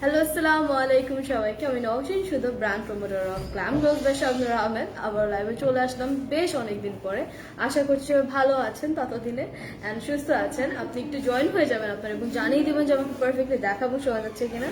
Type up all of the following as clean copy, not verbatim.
Hello, আসসালামু আলাইকুম সবাইকে। আমি নওশিন, শুধু brand promoter of glam girls by Shabnur Ahmed. আবার লাইভে চলে আসলাম বেশ অনেকদিন পরে। আশা করছি ভালো আছেন ততদিনে অ্যান্ড সুস্থ আছেন। আপনি একটু জয়েন হয়ে যাবেন আপনার এবং জানিয়ে দেবেন যে আমাকে পারফেক্টলি দেখাবো শোনা যাচ্ছে কিনা।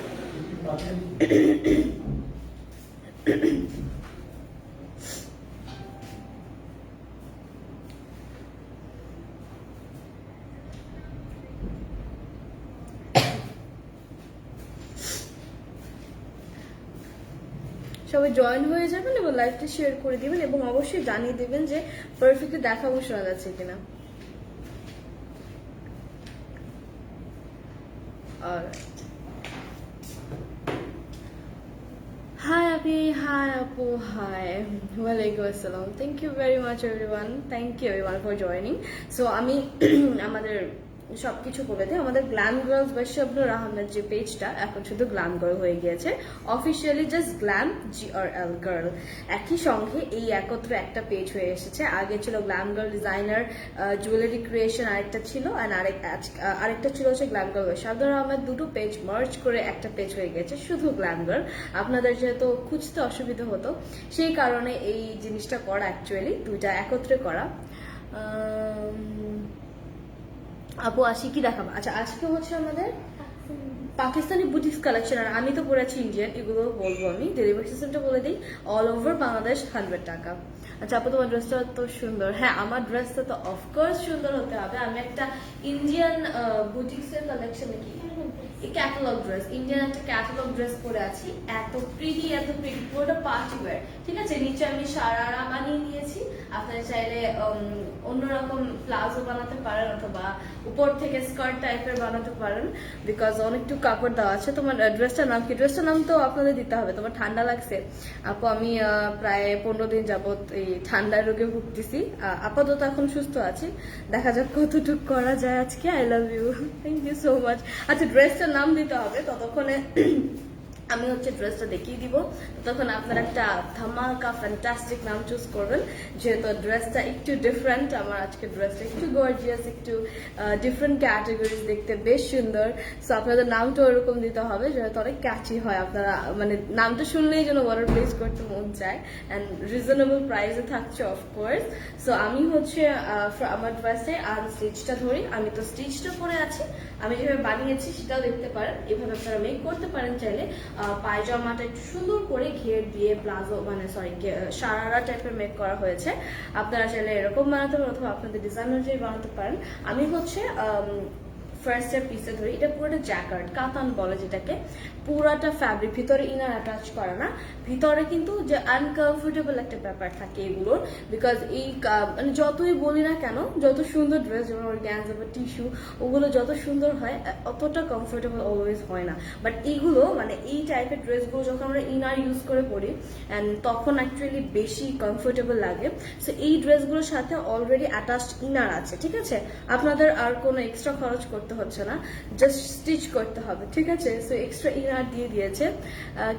সবাই জয়েন হয়ে যাবেন এবং লাইভটা শেয়ার করে দিবেন এবং অবশ্যই জানিয়ে দেবেন যে পারফেক্টলি দেখাবো শোনা যাচ্ছে কিনা। Alright. Hi Abhi, hi Apu, hi. Walaikum assalam. Thank you very much everyone. Thank you everyone for joining. So আমি আমাদের সবকিছু বলে দিই। আমাদের glam girls by Shabnur Ahmed যে পেজটা এখন শুধু গ্ল্যাম গার্ল হয়ে গিয়েছে, officially just glam GRL girl. একই সঙ্গে এই একত্রে একটা পেজ হয়ে এসেছে। আগে ছিল glam girl designer jewellery creation, আরেকটা ছিল আরেকটা ছিল হচ্ছে glam girl by Shabnur Ahmed. দুটো পেজ মার্জ করে একটা পেজ হয়ে গেছে শুধু গ্ল্যাম গার্ল। আপনাদের যেহেতু খুঁজতে অসুবিধা হতো সেই কারণে এই জিনিসটা করা, অ্যাকচুয়ালি দুইটা একত্রে করা। আপু আসি কি দেখাবো? আচ্ছা, আজকে হচ্ছে আমাদের পাকিস্তানি বুটিক্স কালেকশন, আর আমি তো পড়েছি ইন্ডিয়ান, এগুলো বলবো আমি। ডেলিভারি সিস্টেমটা বলে দিই, অল ওভার বাংলাদেশ 100 টাকা। আচ্ছা আপু, তোমার ড্রেসটা তো সুন্দর। হ্যাঁ, আমার ড্রেসটা তো অফকোর্স সুন্দর হতে হবে। আমি একটা ইন্ডিয়ান বুটিক্সের কালেকশনে কি ক্যাটালগ ড্রেস, ইন্ডিয়ান একটা ক্যাটালগ ড্রেস পরে আছি। এত প্রিটি, এত প্রিটি, পুরোটা পার্টি ওয়্যার। ঠিক আছে, নিচে আমি সারারা বানিয়ে নিয়েছি। আপনারা চাইলে অন্যরকম প্লাজো বানাতে পারেন অথবা উপর থেকে স্কার্ট টাইপের বানাতে পারেন, বিকজ অনেকটু কাপড় দেওয়া আছে। তোমার ড্রেসটার নাম কি? ড্রেসটার নাম তো আপনাদের দিতে হবে। তোমার ঠান্ডা লাগছে আপু? আমি প্রায় 15 দিন যাবত এই ঠান্ডার রোগে ভুগতেছি। আপাতত এখন সুস্থ আছি, দেখা যাক কতটুকু করা যায় আজকে। I love you, thank you so much. আচ্ছা, ড্রেসটার নাম দিতে হবে, ততক্ষণে আমি হচ্ছে ড্রেসটা দেখিয়ে দিব। তখন আপনারা একটা ধামাকা ফ্যান্টাস্টিক নাম চুজ করবেন, যেহেতু ড্রেসটা একটু ডিফারেন্ট। আমার আজকে ড্রেসটা একটু গর্জিয়াস, একটু ডিফারেন্ট ক্যাটাগরিজ, দেখতে বেশ সুন্দর। সো আপনাদের নামটা ওরকম দিতে হবে যেহেতু অনেক ক্যাচি হয়। আপনারা মানে নামটা শুনলেই যেন অর্ডার প্লেস করতে মন চায়, অ্যান্ড রিজনেবল প্রাইসে থাকছে অফকোর্স। সো আমি হচ্ছে আমার ড্রেসে আর স্টিচটা ধরি। আমি তো স্টিচটা পরে আছি, আমি যেভাবে বানিয়েছি সেটাও দেখতে পারেন। এভাবে আপনারা মেক করতে পারেন চাইলে। পায়জামাটা একটু সুন্দর করে ঘের দিয়ে প্লাজো মানে সারারা টাইপের মেক করা হয়েছে। আপনারা চাইলে এরকম বানাতে পারেন অথবা আপনাদের ডিজাইন অনুযায়ী বানাতে পারেন। আমি হচ্ছে ফার্স্ট পিসে ধরি। এটা পুরোটা জ্যাকার্ড, কাতান বলে যেটাকে। পুরাটা ফ্যাব্রিক, ভিতরে ইনার অ্যাটাচ করে না। ভিতরে কিন্তু যে আনকমফোর্টেবল একটা ব্যাপার থাকে এগুলোর, বিকজ এই মানে যতই বলি না কেন, যত সুন্দর ড্রেস যেমন অর্গানজা বা টিস্যু, ওগুলো যত সুন্দর হয় অতটা কমফোর্টেবল অলওয়েজ হয় না। বাট এইগুলো মানে এই টাইপের ড্রেসগুলো যখন আমরা ইনার ইউজ করে পরি অ্যান্ড তখন অ্যাকচুয়ালি বেশি কমফোর্টেবল লাগে। সো এই ড্রেসগুলোর সাথে অলরেডি অ্যাটাচড ইনার আছে, ঠিক আছে? আপনাদের আর কোনো এক্সট্রা খরচ করতে হচ্ছে না, জাস্ট স্টিচ করতে হবে, ঠিক আছে? সো এক্সট্রা ইনার দিয়ে দিয়েছে।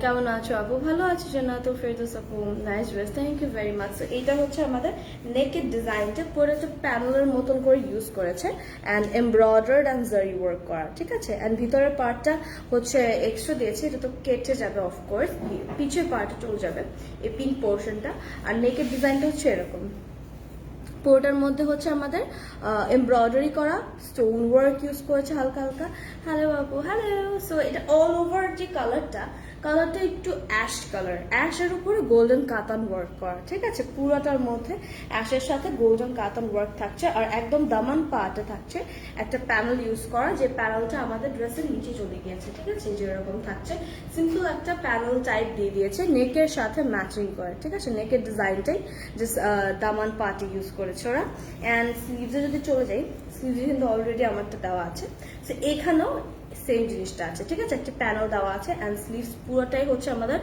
কেমন আছো আপু? ভালো আছি না তো? ফেরদৌস আপু, nice dress, thank you very much. এইটা হচ্ছে আমাদের নেকের ডিজাইনটা পুরো একটা প্যানেলের মতন করে ইউজ করেছে অ্যান্ড এমব্রয়ডার্ড অ্যান্ড জারি ওয়ার্ক করা, ঠিক আছে? অ্যান্ড ভিতরের পার্টটা হচ্ছে এক্সট্রা দিয়েছে, এটা তো কেটে যাবে অফকোর্স, পিছের পার্টে চলে যাবে এই পিঙ্ক পোর্শনটা। আর নেকের ডিজাইনটা হচ্ছে এরকম। পুরোটার মধ্যে হচ্ছে আমাদের এমব্রয়ডারি করা, স্টোন ওয়ার্ক ইউজ করেছে হালকা হালকা। হ্যালো আপু, হ্যালো। সো এটা অল ওভার যে কালারটা একটু অ্যাশ কালার, অ্যাশের উপরে গোল্ডেন কাতান ওয়ার্ক করা, ঠিক আছে? পুরোটার মধ্যে অ্যাশের সাথে গোল্ডেন কাতান ওয়ার্ক থাকছে। আর একদম দামান পাটে থাকছে একটা প্যানেল ইউজ করা, যে প্যানেলটা আমাদের ড্রেসের নিচে চলে গিয়েছে, ঠিক আছে? যেরকম থাকছে সিম্পল একটা প্যানেল টাইপ দিয়ে দিয়েছে নেকের সাথে ম্যাচিং করে, ঠিক আছে? নেকের ডিজাইনটাই জাস্ট দামান পাটে ইউজ করেছে ওরা। অ্যান্ড স্লিভসে যদি চলে যাই, স্লিভসে কিন্তু অলরেডি আমারটা দেওয়া আছে। সো এখানেও সেম জিনিসটা আছে, ঠিক আছে? একটা প্যানেল দেওয়া আছে অ্যান্ড স্লিভস পুরোটাই হচ্ছে আমাদের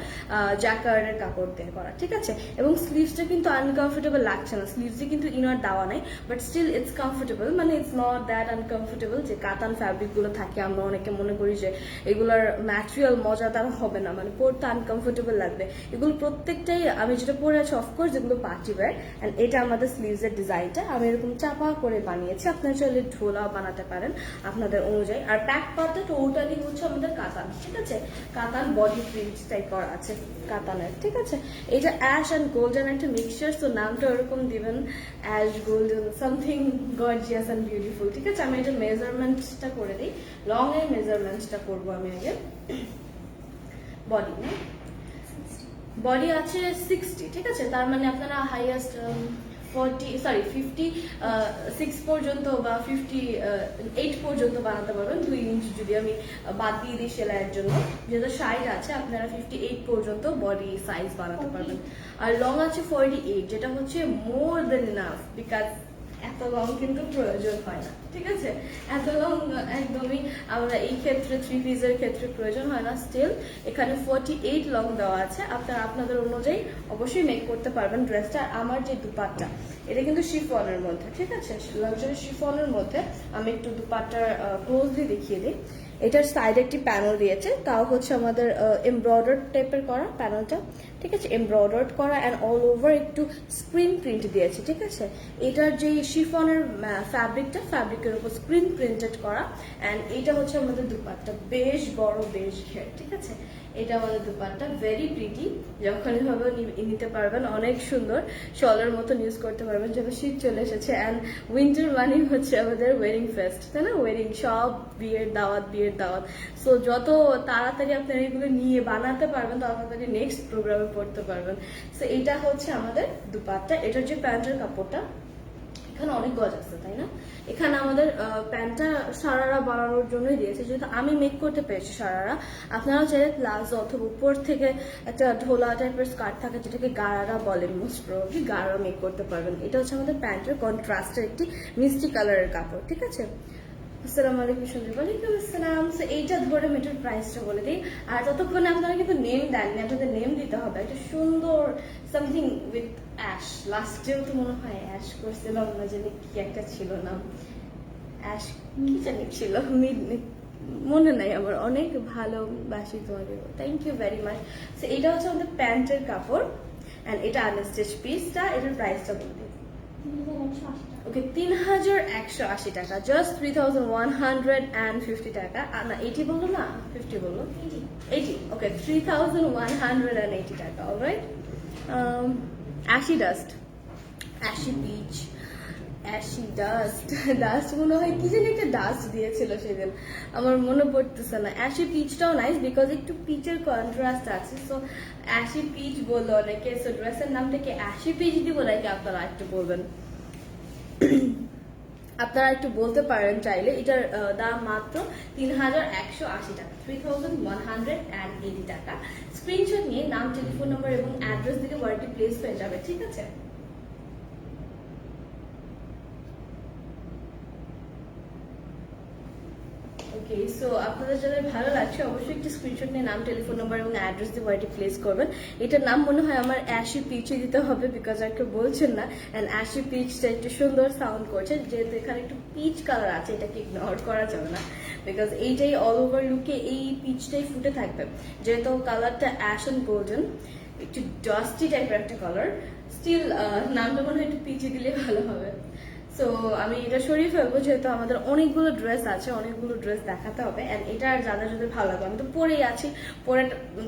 জ্যাকার্ডের কাপড় দিয়ে করা, ঠিক আছে? এবং স্লিভসটা কিন্তু আনকমফোর্টেবল লাগছে না, স্লিভসে কিন্তু ইনার দেওয়া নাই, বাট স্টিল ইটস কমফোর্টেবল। মানে ইটস নট দ্যাট আনকমফোর্টেবল। যে কাতান ফ্যাব্রিকগুলো থাকে আমরা অনেকে মনে করি যে এগুলোর ম্যাটেরিয়াল মজাদার হবে না, মানে পরতে আনকমফোর্টেবল লাগবে। এগুলো প্রত্যেকটাই আমি যেটা পরে আছি অফকোর্স যেগুলো পার্টি ওয়্যার। অ্যান্ড এটা আমাদের স্লিভসের ডিজাইনটা আমি এরকম চাপা করে বানিয়েছি। আপনারা চাইলে ঢোলাও বানাতে পারেন আপনাদের অনুযায়ী। আর ব্যাক পার্টটা টোটালি হচ্ছে আমাদের কাতান, ঠিক আছে, কাতান বডি প্রিন্ট টাইপ করা আছে কাতানের, ঠিক আছে। এটা অ্যাশ অ্যান্ড গোল্ডেন একটা মিক্সচার, তো নামটা ওরকম দিবেন ash golden something gorgeous and beautiful, ঠিক আছে। আমি এটা মেজারমেন্টটা করে দিই, লং এর মেজারমেন্টটা করবো আমি আগে। বডি না, বডি আছে 60, ঠিক আছে, তার মানে আপনারা হাইয়েস্ট 56 পর্যন্ত বা 58 পর্যন্ত বানাতে পারবেন, 2 ইঞ্চ যদি আমি বাদ দিয়ে দিই সেলাইয়ের জন্য, যেহেতু 60 আছে আপনারা 58 পর্যন্ত বডি সাইজ বানাতে পারবেন। আর লং আছে 48, যেটা হচ্ছে মোর দেন ইনাফ, বিকজ এত লং কিন্তু প্রয়োজন হয় না, ঠিক আছে, এত লং একদমই আমরা এই ক্ষেত্রে 3 পিসের ক্ষেত্রে প্রয়োজন হয় না। স্টিল এখানে 48 লং দেওয়া আছে, আপনারা আপনাদের অনুযায়ী অবশ্যই মেক করতে পারবেন ড্রেসটা। আমার যে দুপাট্টা, এটা কিন্তু শিফনের মধ্যে, ঠিক আছে, লাক্সারি শিফনের মধ্যে। আমি একটু দুপাট্টার ক্লোজলি দেখিয়ে দিই। এটার সাইডে একটি প্যানেল দিয়েছে, তাও হচ্ছে আমাদের এমব্রয়ডার্ড টাইপের করা প্যানেলটা, ঠিক আছে, এমব্রয়ডার্ড করা অ্যান্ড অল ওভার একটু স্ক্রিন প্রিন্ট দিয়েছে, ঠিক আছে। এটার যে শিফনের ফ্যাব্রিকের উপর স্ক্রিন প্রিন্টেড করা, অ্যান্ড এটা হচ্ছে আমাদের দুপাট্টা, বেশ বড়, বেশ ঘের, ঠিক আছে। এটা আমাদের দুপাট্টা, ভেরি প্রিটি, যখন এভাবে নিতে পারবেন, অনেক সুন্দর, শলের মতন ইউজ করতে পারবেন, যেহেতু শীত চলে এসেছে। অ্যান্ড উইন্টার মানে হচ্ছে আমাদের ওয়েডিং ফেস্ট, তাই না, ওয়েডিং সব বিয়ের দাওয়াত, সো যত তাড়াতাড়ি আপনারা এগুলো নিয়ে বানাতে পারবেন তত তাড়াতাড়ি নেক্সট প্রোগ্রামে পড়তে পারবেন। সো এটা হচ্ছে আমাদের দুপাট্টা। এটার যে প্যান্টের কাপড়টা, এখানে অনেক গজ আছে, তাই না, এখানে আমাদের প্যান্টটা সারারা বানানোর জন্যই দিয়েছে, যেহেতু আমি মেক করতে পেরেছি সারারা। আপনারা চাইলে প্লাজো অথবা উপর থেকে একটা ঢোলা টাইপের স্কার্ট থাকে, যেটাকে গারারা বলেন, মোস্ট প্রবাবলি গারারা মেক করতে পারবেন। এটা হচ্ছে আমাদের প্যান্টের কন্ট্রাস্টের একটি মিষ্টি কালারের কাপড়, ঠিক আছে। আসসালামু আলাইকুম সঞ্জয়, ওয়ালাইকুম আসসালাম। সো এইটা ধরে মেটার প্রাইসটা বলে দিই। আর ততক্ষণে আপনারা কিন্তু নেম দেননি, আপনাদের নেম দিতে হবে একটা সুন্দর সামথিং উইথ অ্যাশ। লাস্টেও তো মনে হয় অ্যাশ করছিলাম না, জানি কি একটা ছিল নাম, অ্যাশ কি জানি ছিল, মনে নাই আমার। অনেক ভালোবাসি তোমাকে, thank you very much. So এটা হচ্ছে আমাদের প্যান্টের কাপড় অ্যান্ড এটা আনস্টিচ পিসটা। এটার প্রাইসটা বলে দিই। ওকে, 3180 টাকা, জাস্ট 3150 টাকা। না 80 বললো না, 50 বললো, 80। ওকে, 3180 টাকা। Alright, ashy dust, ashy peach, ashy dust মনে হয় কি জানি একটা ডাস্ট দিয়েছিল সেদিন, আমার মনে পড়তেছে না। অ্যাশি পিচটাও নাইস, বিকজ একটু পিচের কন্ট্রাস্ট আছে। সো অ্যাশি পিচ বললো অনেকে, সো ড্রেসের নামটাকে অ্যাশি পিচ দিব নাকি আপনারা একটু বলবেন, আপনারা একটু বলতে পারেন চাইলে। এটার দাম মাত্র 3180 টাকা, 3180 টাকা। স্ক্রিনশট নিয়ে নাম, টেলিফোন নাম্বার এবং অ্যাড্রেস দিলে ওয়ারেন্টি প্লেস হয়ে যাবে, ঠিক আছে। ওকে, সো আপনাদের যাদের ভালো লাগছে অবশ্যই একটু স্ক্রিনশট নিয়ে নাম, টেলিফোন নাম্বার এবং অ্যাড্রেস দিয়ে ওয়াইটি প্লেস করবেন। এটার নাম মনে হয় আমার অ্যাশি পিচে দিতে হবে, বিকজ আর কেউ বলছেন না, অ্যান্ড অ্যাশি পিচটা একটু সুন্দর সাউন্ড করছে, যেহেতু এখানে একটু পিচ কালার আছে, এটাকে ইগনোর করা যাবে না, বিকজ এইটাই অল ওভার লুকে এই পিচটাই ফুটে থাকবে, যেহেতু কালারটা অ্যাশ অ্যান্ড গোল্ডেন, একটু ডাস্টি টাইপের একটা কালার। স্টিল নামটা মনে হয় একটু পিচে দিলে ভালো হবে। সো আমি এটা সরিয়ে ফেলবো, যেহেতু আমাদের অনেকগুলো ড্রেস আছে, অনেকগুলো ড্রেস দেখাতে হবে। অ্যান্ড এটা যাদের ভালো লাগবে, আমি তো পরেই আছি, পরে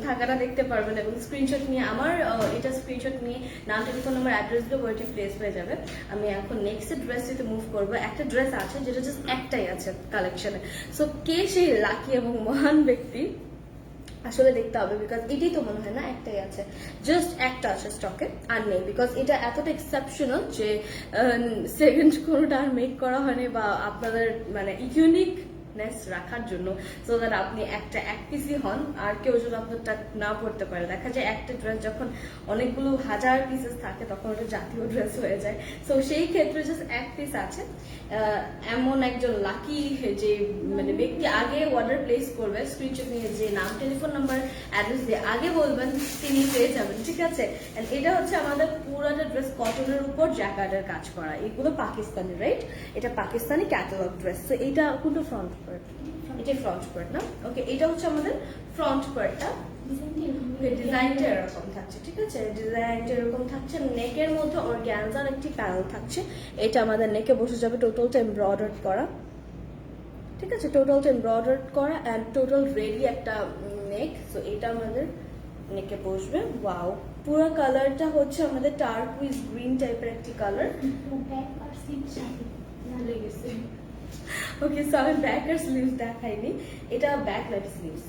থাকাটা দেখতে পারবেন, এবং স্ক্রিনশট নিয়ে আমার এটা স্ক্রিনশট নিয়ে নাম, টেলিফোন নাম্বার, অ্যাড্রেস দিয়ে বইটি প্লেস হয়ে যাবে। আমি এখন নেক্সট ড্রেসটিতে মুভ করবো। একটা ড্রেস আছে যেটা জাস্ট একটাই আছে কালেকশনে, সো কে সেই লাকি এবং মহান ব্যক্তি আসলে দেখতে হবে, বিকজ এটাই তো মনে হয় না একটাই আছে, জাস্ট একটা আছে স্টকে, আর নেই, বিকজ এটা এতটা এক্সেপশনাল যে সেকেন্ড কোনোটা আর মেক করা হয়নি, বা আপনাদের মানে ইউনিকনেস রাখার জন্য, সো দ্যাট আপনি এক পিসই হন, আর কেউ যদি আপনারটা না পড়তে পারে। দেখা যায় একটা ড্রেস যখন অনেকগুলো হাজার পিসেস থাকে তখন ওটা জাতীয় ড্রেস হয়ে যায়। সো সেই ক্ষেত্রে জাস্ট এক পিস আছে, এমন একজন লাকি যে মানে ব্যক্তি আগে অর্ডার প্লেস করবে, স্ক্রিনশট নিয়ে যে নাম, টেলিফোন নাম্বার, অ্যাড্রেস দিয়ে আগে বলবেন, তিনি পেয়ে যাবেন, ঠিক আছে। এটা হচ্ছে আমাদের পুরাটা ড্রেস কটনের উপর জ্যাকার্ডের কাজ করা, এগুলো পাকিস্তানি, রাইট, এটা পাকিস্তানি ক্যাটালগ ড্রেস। তো এটা কোনটা ফ্রন্ট পার্ট, এটা ফ্রন্ট পার্ট না, ওকে, এটা হচ্ছে আমাদের ফ্রন্ট পার্টটা। ডিজাইনটা এরকম থাকছে, ঠিক আছে, ডিজাইনটা এরকম থাকছে, নেকের মধ্যে অর্গানজার একটি প্যানেল থাকছে, এটা আমাদের নেকে বসে যাবে, টোটালটা এমব্রয়ডার্ড করা, ঠিক আছে, টোটালটা এমব্রয়ডার করা অ্যান্ড টোটাল রেডি একটা নেক। সো এটা আমাদের নেকে বসবে। ওয়াও, পুরো কালারটা হচ্ছে আমাদের টার্কুইজ গ্রিন টাইপের একটি কালার। ওকে, সো আমি ব্যাক আর স্লিভস দেখাইনি, এটা back light sleeves.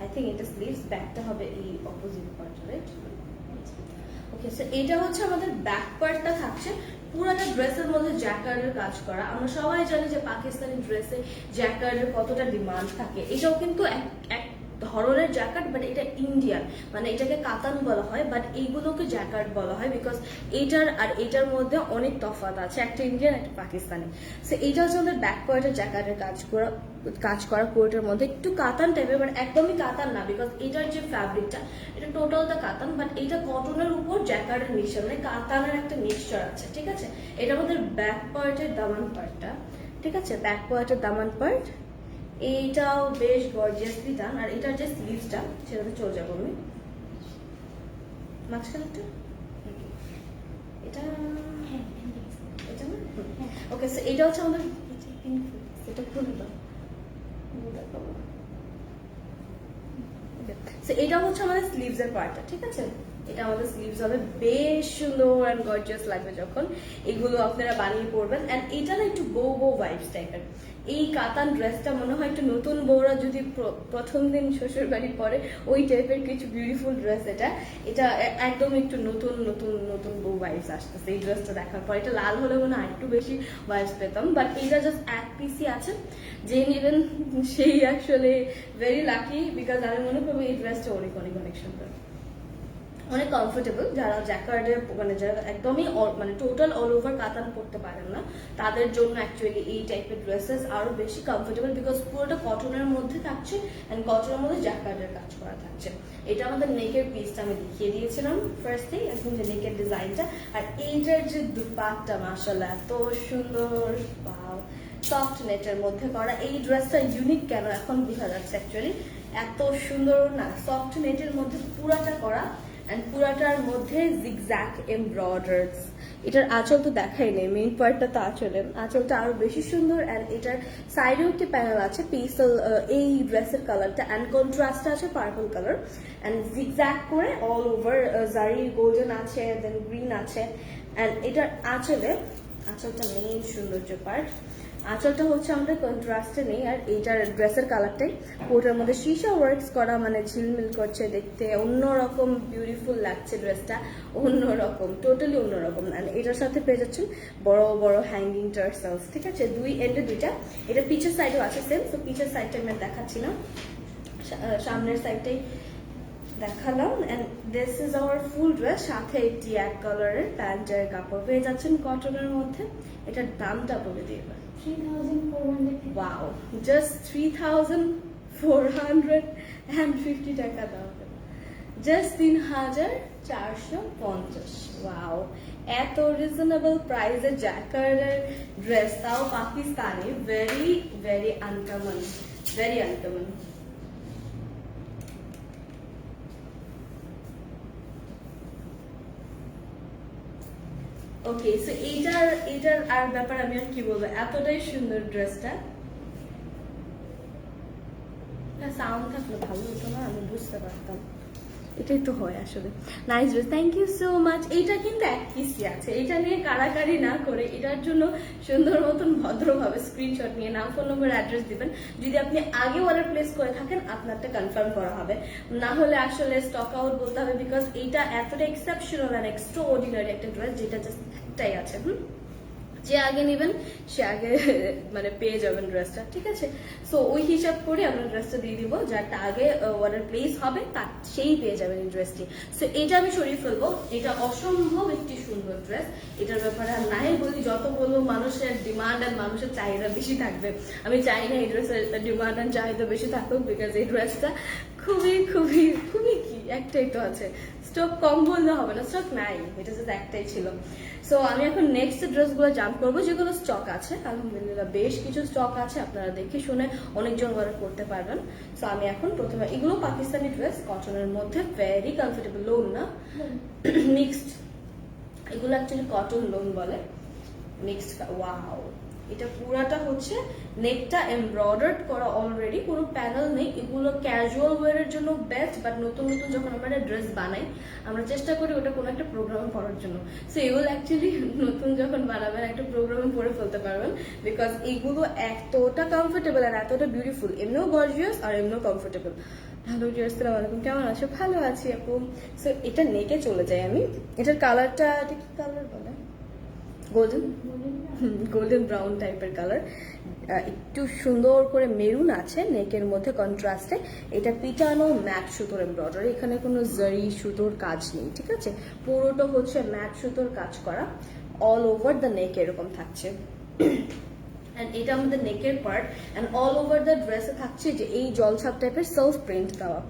I think এটা স্লিভস, ব্যাকটা হবে এই অপোজিট পার্ট, রাইট? ওকে, সো এটা হচ্ছে আমাদের ব্যাক পার্টটা থাকছে পুরোটা ড্রেসের মধ্যে জ্যাকার্ডের কাজ করা। আমরা সবাই জানি যে পাকিস্তানি ড্রেসে জ্যাকার্ডের কতটা ডিমান্ড থাকে। এটাও কিন্তু এক ধরনের জ্যাকার্ড, বাট এটা ইন্ডিয়ান, মানে এটাকে কাতান বলা হয়, বাট এইগুলোকে জ্যাকার্ড বলা হয় বিকজ এইটার আর এটার মধ্যে অনেক তফাৎ আছে, একটা ইন্ডিয়ান একটা পাকিস্তানি। সো এইটা হচ্ছে আমাদের ব্যাক পার্টের জ্যাকার্ডের কাজ করা কোটের মধ্যে একটু কাতান টাইপের, বাট একদমই কাতান না বিকজ এটার যে ফ্যাব্রিকটা এটা টোটালটা কাতান, বাট এইটা কটনের উপর জ্যাকার্ডের মিক্সচার, মানে কাতানের একটা মিক্সচার আছে। ঠিক আছে, এটা আমাদের ব্যাক পার্টের দামান পার্টটা। ঠিক আছে, ব্যাক পার্টের দামান পার্ট এইটাও বেশ গর্জিয়াসলি ডান। আর এটার যে স্লিভসটা সেটাতে চলে যাবো আমি মাঝখানেটা, এটা এটা না। ওকে, সো এটা হচ্ছে আমাদের, এটা খুলে দাও। সো এটা হচ্ছে আমাদের স্লিভস এর পার্টটা। ঠিক আছে, এটা আমাদের স্লিভস হবে, বেশ সুন্দর অ্যান্ড গর্জিয়াস লাগবে যখন এগুলো আপনারা বানিয়ে পরবেন। অ্যান্ড এটা না একটু বউ ভাইবস টাইপের। এই কাতান ড্রেসটা মনে হয় একটু নতুন বউরা যদি প্রথম দিন শ্বশুর বাড়ি পরে ওই টাইপের কিছু বিউটিফুল ড্রেস। এটা একদম একটু নতুন নতুন নতুন বউ ভাইবস আসতেছে এই ড্রেসটা দেখার পর। এটা লাল হলে মনে হয় একটু বেশি ভাইবস পেতাম, বাট এটা জাস্ট এক পিসই আছে, যে নেবেন সেই আসলে ভেরি লাকি বিকজ আমি মনে করবো এই ড্রেসটা অনেক অনেক অনেক সুন্দর, অনেক কমফোর্টেবল। যারা জ্যাকার্ডে মানে যারা একদমই মানে টোটাল অল ওভার কাতান পরতে পারেন না তাদের জন্য অ্যাকচুয়ালি এই টাইপের ড্রেসেস আরো বেশি কমফোর্টেবল বিকজ পুরোটা কটনের মধ্যে থাকছে অ্যান্ড কটনের মধ্যে জ্যাকার্ডের কাজ করা থাকছে। এটা আমাদের নেকের পিসটা আমি দেখিয়ে দিয়েছিলাম ফার্স্টেই, এখন যে নেকের ডিজাইনটা। আর এইটার যে দুপাট্টা মাশাআল্লাহ এত সুন্দর, ওয়াও, সফট নেটের মধ্যে করা। এই ড্রেসটা ইউনিক কেন এখন বোঝা যাচ্ছে অ্যাকচুয়ালি, এত সুন্দর না, সফট নেটের মধ্যে পুরাটা করা and পুরাটার মধ্যে জিগজ্যাগ এমব্রয়ডার্স। এটার আঁচল তো দেখাই নেই, মেইন পার্টটা তো আঁচলটা আরো বেশি সুন্দর। অ্যান্ড এটার সাইডেও একটি প্যানেল আছে পিসল, এই ড্রেসের কালারটা অ্যান্ড কন্ট্রাস্টটা আছে পার্পল কালার অ্যান্ড জিগজ্যাগ করে অল ওভার জারি গোল্ডেন আছে, দেন গ্রিন আছে। অ্যান্ড এটার আঁচলটা মেইন সৌন্দর্য পার্ট। আঁচলটা হচ্ছে আমাদের কন্ট্রাস্টে নেই, আর এইটার ড্রেসের কালারটাই কোটের মধ্যে সীসা ওয়ার্কস করা, মানে ঝিলমিল করছে দেখতে, অন্যরকম বিউটিফুল লাগছে ড্রেসটা, অন্যরকম, টোটালি অন্যরকম। এটার সাথে পেয়ে যাচ্ছেন বড় বড় হ্যাঙ্গিং টার্সেলস। ঠিক আছে, দুই এন্ডে দুইটা। এটা পিছের সাইডেও আছে সেম, তো পিছের সাইডটা আমি দেখাচ্ছি না, সামনের সাইডটাই দেখালাম। And this is our full dress, সাথে একটি এক কালারের প্যান্টের কাপড় পেয়ে যাচ্ছেন কটনের মধ্যে। এটার দামটা বলে দিয়ে 3,400. ওয়াও, জাস্ট 3,450 টাকা দাও, জাস্ট 3,450। ওয়াও, এত রিজনেবল প্রাইসে জ্যাকার্ডের ড্রেস, তাও Pakistani, very very uncommon, very uncommon. Okay, so এইটার আর ব্যাপার আমি আর কি বলবো, এতটাই সুন্দর ড্রেসটা। না সাউন্ড থাকলে ভালো হতো না, আমি বুঝতে পারতাম। এটাই তো হয় আসলে। Nice dress, thank you so much. এইটা কিন্তু এক পিসই আছে, এটা নিয়ে কাড়াকাড়ি না করে এটার জন্য সুন্দর মতন ভদ্রভাবে স্ক্রিনশট নিয়ে নাম, ফোন নম্বর, অ্যাড্রেস দিবেন। যদি আপনি আগে অর্ডার প্লেস করে থাকেন আপনারটা কনফার্ম করা হবে, না হলে আসলে স্টক আউট বলতে হবে বিকজ এইটা এতটা এক্সেপশনাল আর এক্সট্রা অর্ডিনারি একটা ড্রেস যেটা জাস্ট একটাই আছে। যে আগে নেবেন সে আগে মানে পেয়ে যাবেন ড্রেসটা। ঠিক আছে, সো ওই হিসাব করে আমরা ড্রেসটা দিয়ে দিব, যারটা আগে অর্ডার প্লেস হবে তার সেই পেয়ে যাবেন এই ড্রেসটি। সো এটা আমি সরিয়ে ফেলবো, এটা অসম্ভব একটি সুন্দর ড্রেস। এটার ব্যাপারে আর নাই বলি, যত বলবো মানুষের ডিমান্ড আর মানুষের চাহিদা বেশি থাকবে। আমি চাই না এই ড্রেসের ডিমান্ড আর চাহিদা বেশি থাকুক বিকজ এই ড্রেসটা খুবই খুবই খুবই কি একটাই তো আছে, স্টক কম বললে হবে না, স্টক নাই, এটা জাস্ট একটাই ছিল। সো আমি এখন নেক্সট ড্রেসগুলো জাম্প করবো যেগুলো স্টক আছে, আলহামদুলিল্লাহ বেশ কিছু স্টক আছে, আপনারা দেখে শুনে অনেকজন অর্ডার করতে পারবেন। সো আমি এখন প্রথমে, এগুলো পাকিস্তানি ড্রেস কটনের মধ্যে, ভেরি কমফোর্টেবল, লোন না মিক্সড, এগুলো অ্যাকচুয়ালি কটন লোন বলে, মিক্সড। ওয়াও, এটা পুরাটা হচ্ছে নেকটা এমব্রয়ডার্ড করা অলরেডি, কোনো প্যানেল নেই। এগুলো ক্যাজুয়াল ওয়ারের জন্য বেস্ট, বাট নতুন নতুন যখন আমরা একটা ড্রেস বানাই আমরা চেষ্টা করি ওটা কোনো একটা প্রোগ্রামে পরার জন্য। সো এগুলো অ্যাকচুয়ালি নতুন যখন বানাবেন একটা প্রোগ্রামে পরে ফেলতে পারবেন, বিকজ এগুলো এতটা কমফোর্টেবল আর এতটা বিউটিফুল, এমনিও গর্জিয়াস আর এমনিও কমফোর্টেবল। হ্যালো ডিয়ার, আসসালামু আলাইকুম, কেমন আছো? ভালো আছি আপু। সো এটা নেকে চলে যাই আমি। এটার কালারটা এটা কি কালার বলে? গোল্ডেন, গোল্ডেন ব্রাউন টাইপের কালার, একটু সুন্দর করে মেরুন আছে নেকের মধ্যে কন্ট্রাস্টে। এটা পিটানো ম্যাট সুতোর এমব্রয়ডারি, এখানে কোনো জারি সুতোর কাজ নেই, ঠিক আছে? পুরোটা হচ্ছে ম্যাট সুতোর কাজ করা, অল ওভার দ্য নেক এরকম থাকছে। অ্যান্ড এটা আমাদের নেকের part, and all over the ড্রেসে থাকছে যে এই জলছাপ টাইপের সেলফ প্রিন্ট দেওয়া,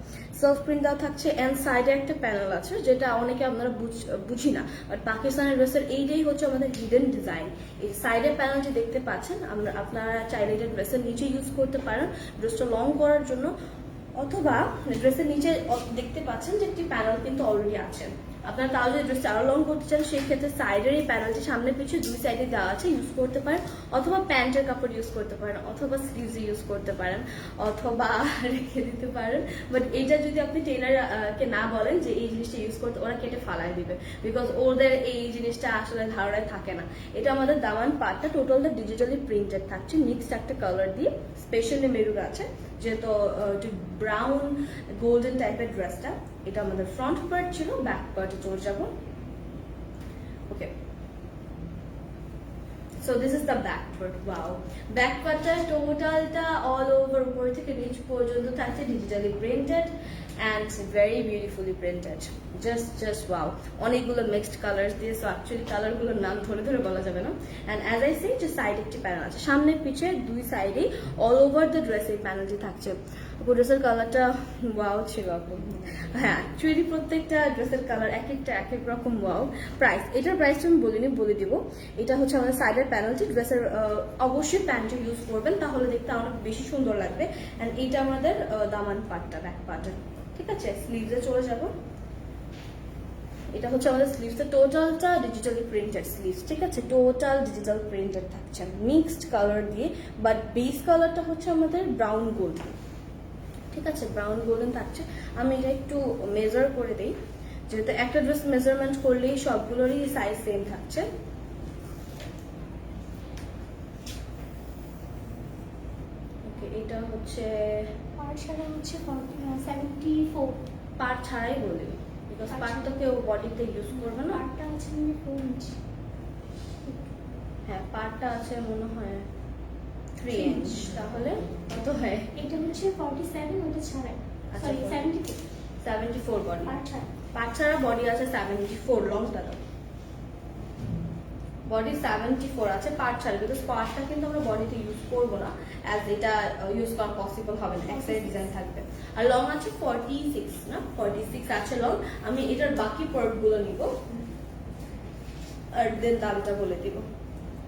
থাকছে। অ্যান্ড সাইডে একটা প্যানেল আছে যেটা অনেকে আপনারা বুঝি না, বাট পাকিস্তানের ড্রেসের এইটাই হচ্ছে আমাদের হিডেন ডিজাইন। এই সাইডের প্যানেল যে দেখতে পাচ্ছেন, আপনারা চাইলে এটা ড্রেসের নিচে ইউজ করতে পারেন ড্রেসটা লং করার জন্য, অথবা ড্রেসের নিচে দেখতে পাচ্ছেন যে একটি প্যানেল কিন্তু অলরেডি আছে। আপনারা তাও যদি ড্রেসটা আরো লং করতে চান সেই ক্ষেত্রে সাইডের এই প্যানেলটি সামনে পিছিয়ে দুই সাইডে দেওয়া আছে, ইউজ করতে পারেন, অথবা প্যান্টের কাপড় ইউজ করতে পারেন, অথবা স্লিভস ইউজ করতে পারেন, অথবা রেখে দিতে পারেন। বাট এটা যদি আপনি টেলার কে না বলেন যে এই জিনিসটা ইউজ করতে, ওরা কেটে ফালাই দিবে, বিকজ ওদের এই জিনিসটা আসলে ধারণায় থাকে না। এটা আমাদের দামান পার্টটা টোটালটা ডিজিটালি প্রিন্টেড থাকছে, মিক্সড একটা কালার দিয়ে, স্পেশালি মেরুন আছে যেহেতু একটু ব্রাউন গোল্ডেন টাইপের ড্রেসটা। এটা আমাদের ফ্রন্ট পার্ট ছিল, ব্যাক পার্টে চলে যাবো। Okay, so this is the back part. Wow, back পার্টটা টোটালটা অল ওভার উপর থেকে নিচ পর্যন্ত থাকছে digitally printed and very beautifully printed. Just wow, অনেকগুলো মিক্সড কালার্স দিয়ে, সো অ্যাকচুয়ালি কালারগুলোর নাম ধরে ধরে বলা যাবে না। অ্যান্ড অ্যাজ আই সে, যে সাইডে একটি প্যানেল আছে, সামনে পিছে দুই সাইডেই অল ওভার দ্য ড্রেস এই প্যানেলটি থাকছে। আপু ড্রেসের কালারটা ওয়াও ছিল আপু। হ্যাঁ, অ্যাকচুয়ালি প্রত্যেকটা ড্রেসের কালার এক একটা এক এক রকম ওয়াও। প্রাইস, এটার প্রাইসটা আমি বলে দিব। এটা হচ্ছে আমাদের সাইডের প্যানেলটি, ড্রেসের অবশ্যই প্যান্টটা ইউজ করবেন, তাহলে দেখতে অনেক বেশি সুন্দর লাগবে। অ্যান্ড এইটা আমাদের দামান পার্টটা, ব্যাক পার্টের, ঠিক আছে? স্লিভসে চলে যাব। এটা হচ্ছে আমাদের স্লিভসে টোটালটা ডিজিটালি প্রিন্টেড স্লিভস, ঠিক আছে? টোটাল ডিজিটাল প্রিন্টেড থাকছে মিক্সড কালার দিয়ে, বাট বেস কালারটা হচ্ছে আমাদের ব্রাউন গোল্ডেন, ঠিক আছে? ব্রাউন গোল্ডেন থাকছে। আমি এটা একটু মেজার করে দিই, যেহেতু একটা ড্রেস মেজারমেন্ট করলেই সবগুলোরই সাইজ সেম থাকছে। ওকে, এটা হচ্ছে পার্ট ছাড়া হচ্ছে 74। পার্ট ছাড়াই বলি, বিকজ পার্ট তো কেউ বডিতে ইউজ করবে না। পার্টটা আছে 4 ইঞ্চ। হ্যাঁ, পার্টটা আছে মনে হয় 3 ইঞ্চ, তাহলে কত হয়? এটা হচ্ছে 47, ওটা ছাড়া। আচ্ছা, সরি 74। 74 বডি। পার্ট ছাড়া ছাড়া বডি আছে 74, লংটা দাও। বডি 74 আছে পার্ট ছাড়া, বিকজ পার্টটা কিন্তু আমরা বডিতে ইউজ করবো না, অ্যাজ এটা ইউজ করা পসিবল হবে না, এক সাইড ডিজাইন থাকবে। আর লং আছে 46 না, 46 আছে লং। আমি এটার বাকি পার্টগুলো নিব আর দেন দামটা বলে দিব।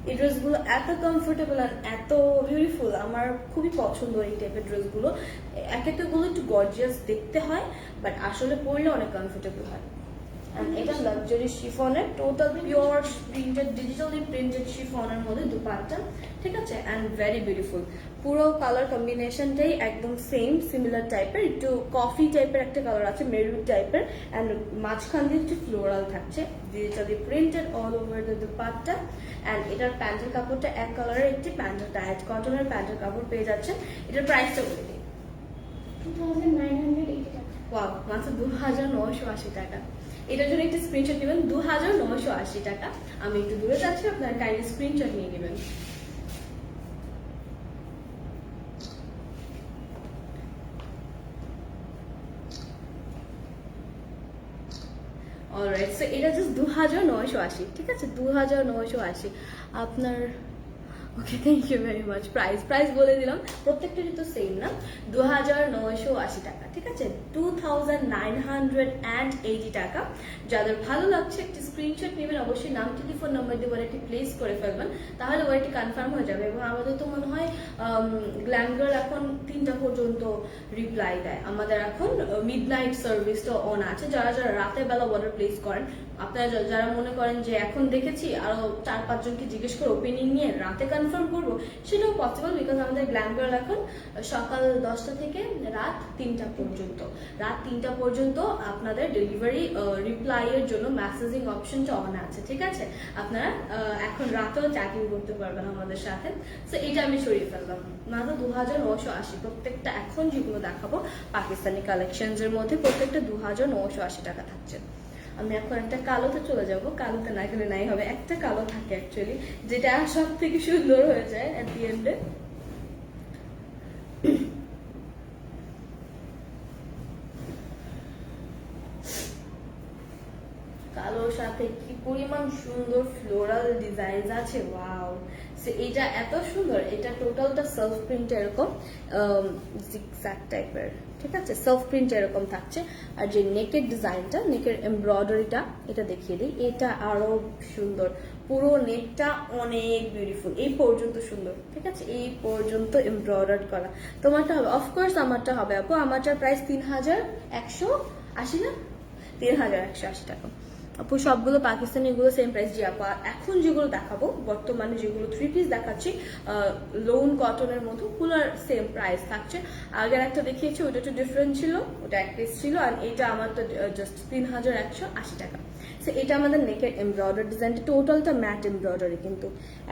এই ড্রেসগুলো এত কমফোর্টেবল আর এত বিউটিফুল, আমার খুবই পছন্দ এই টাইপের ড্রেসগুলো। এক একটাগুলো একটু গর্জিয়াস দেখতে হয়, বাট আসলে পরলে অনেক কমফোর্টেবল হয়। এটা লাক্সারি শিফনের, total pure printed, digitally printed শিফনের মধ্যে দুপাট্টা, ঠিক আছে? And very beautiful. পুরো কালার কম্বিনেশনটাই একদম সিমিলার টাইপের, একটু কফি টাইপের একটা কালার আছে, মেরুন টাইপের, অ্যান্ড মাঝখান দিয়ে একটু ফ্লোরাল থাকছে, digitally printed all over the dupatta. And এটার প্যান্টের কাপড়টা এক কালারের, একটি প্যান্টের ডায়েট কটনের প্যান্টের কাপড় পেয়ে যাচ্ছে। এটার প্রাইসটা বলে দিই। 2980 টাকা। ওয়াও, মাত্র 2980 টাকা। এটার জন্য একটা স্ক্রিনশট নেবেন, 2980 টাকা। আমি একটু দূরে যাচ্ছি, আপনার কাইন্ডলি স্ক্রিনশট নিয়ে নেবেন। অলরাইট, সো এটা জাস্ট 2980, ঠিক আছে? 2980 আপনার। Okay, thank you very much. Price বলে দিলাম, প্রত্যেকটারই তো সেম না, 2980 টাকা, ঠিক আছে? 2980 টাকা। যাদের ভালো লাগছে একটি স্ক্রিনশট নেবেন, অবশ্যই নাম, টেলিফোন নাম্বার দিয়ে ওয়ালেটটি প্লেস করে ফেলবেন, তাহলে ওয়ালেটটি কনফার্ম হয়ে যাবে। এবং আমাদের তো মনে হয় গ্ল্যামগার্ল এখন 3টা পর্যন্ত রিপ্লাই দেয়। আমাদের এখন মিডনাইট সার্ভিসটা অন আছে, যারা রাতের বেলা অর্ডার প্লেস করেন। আপনারা যারা মনে করেন যে এখন দেখেছি আরো 4-5 জনকে জিজ্ঞেস করে ওপেনিং নিয়ে রাতে কনফার্ম করবো সেটাও পসিবল, বিকজ আমাদের গ্ল্যাম গার্ল এখন সকাল 10টা থেকে রাত 3টা পর্যন্ত, রাত 3টা পর্যন্ত আপনাদের ডেলিভারি রিপ্লাইয়ের জন্য মেসেজিং অপশনটা অন আছে, ঠিক আছে? আপনারা এখন রাতেও চ্যাটিং করতে পারবেন আমাদের সাথে। সো এটা আমি সরিয়ে ফেললাম, মাত্র 2980। প্রত্যেকটা এখন যেগুলো দেখাবো পাকিস্তানি কালেকশনসের মধ্যে প্রত্যেকটা 2980 টাকা থাকছে। আমি এখন একটা কালোতে চলে যাব, কালোতে না গেলে নাই হবে, একটা কালো থাকে অ্যাকচুয়ালি যেটা সব থেকে সুন্দর হয়ে যায় এট দি এন্ডে। কালোর সাথে কি পরিমাণ সুন্দর ফ্লোরাল ডিজাইন আছে, ওয়াও! সো এটা এত সুন্দর, এটা টোটালটা সেলফ প্রিন্ট এরকম জিগজ্যাগ টাইপের, ঠিক আছে? সেলফ প্রিন্ট এরকম থাকছে। আর যে নেকের ডিজাইনটা, নেকের এমব্রয়ডারিটা এটা দেখিয়ে দিই, এটা আরো সুন্দর, পুরো নেকটা অনেক বিউটিফুল, এই পর্যন্ত সুন্দর, ঠিক আছে? এই পর্যন্ত এমব্রয়ডার করা। তোমারটা হবে, অফকোর্স আমারটা হবে আপু, আমারটার প্রাইস 3180 না, 3180 টাকা আপু। সবগুলো পাকিস্তানি, এগুলো সেম প্রাইস। জি আপু, এখন যেগুলো দেখাবো বর্তমানে যেগুলো 3 পিস দেখাচ্ছি লোন কটনের মধ্যে, ওগুলোর সেম প্রাইস থাকছে। আগের একটা দেখিয়েছি ওটা একটু ডিফারেন্ট ছিল, ওটা 1 পিস ছিল, আর এটা আমারটা জাস্ট 3180 টাকা। সো এটা আমাদের নেকের এমব্রয়ডারি ডিজাইনটা, টোটালটা ম্যাট এমব্রয়ডারি, কিন্তু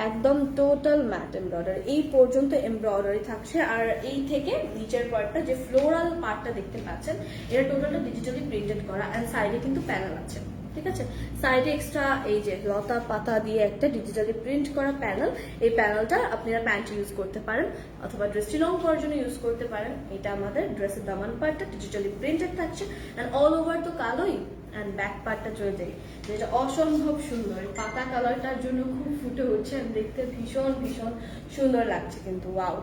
একদম টোটাল ম্যাট এমব্রয়ডারি, এই পর্যন্ত এমব্রয়ডারি থাকছে। আর এই থেকে নিচের পার্টটা, যে ফ্লোরাল পার্টটা দেখতে পাচ্ছেন, এটা টোটালটা ডিজিটালি প্রিন্টেড করা, অ্যান্ড সাইডে কিন্তু প্যানেল আছে, ঠিক আছে? সাইডে এক্সট্রা এই যে লতা পাতা দিয়ে একটা ডিজিটালি প্রিন্ট করা প্যানেল, এই প্যানেলটা আপনারা প্যান্ট ইউজ করতে পারেন অথবা ড্রেসটি লং করার জন্য ইউজ করতে পারেন। এটা আমাদের ড্রেসের দামান পার্টটা ডিজিটালি প্রিন্টেড থাকছে, অ্যান্ড অল ওভার তো কালোই, অ্যান্ড ব্যাক পার্টটা চলে যায়, যেটা অসম্ভব সুন্দর, পাতা কালারটার জন্য খুব ফুটে উঠছে, দেখতে ভীষণ ভীষণ সুন্দর লাগছে কিন্তু, ওয়াও,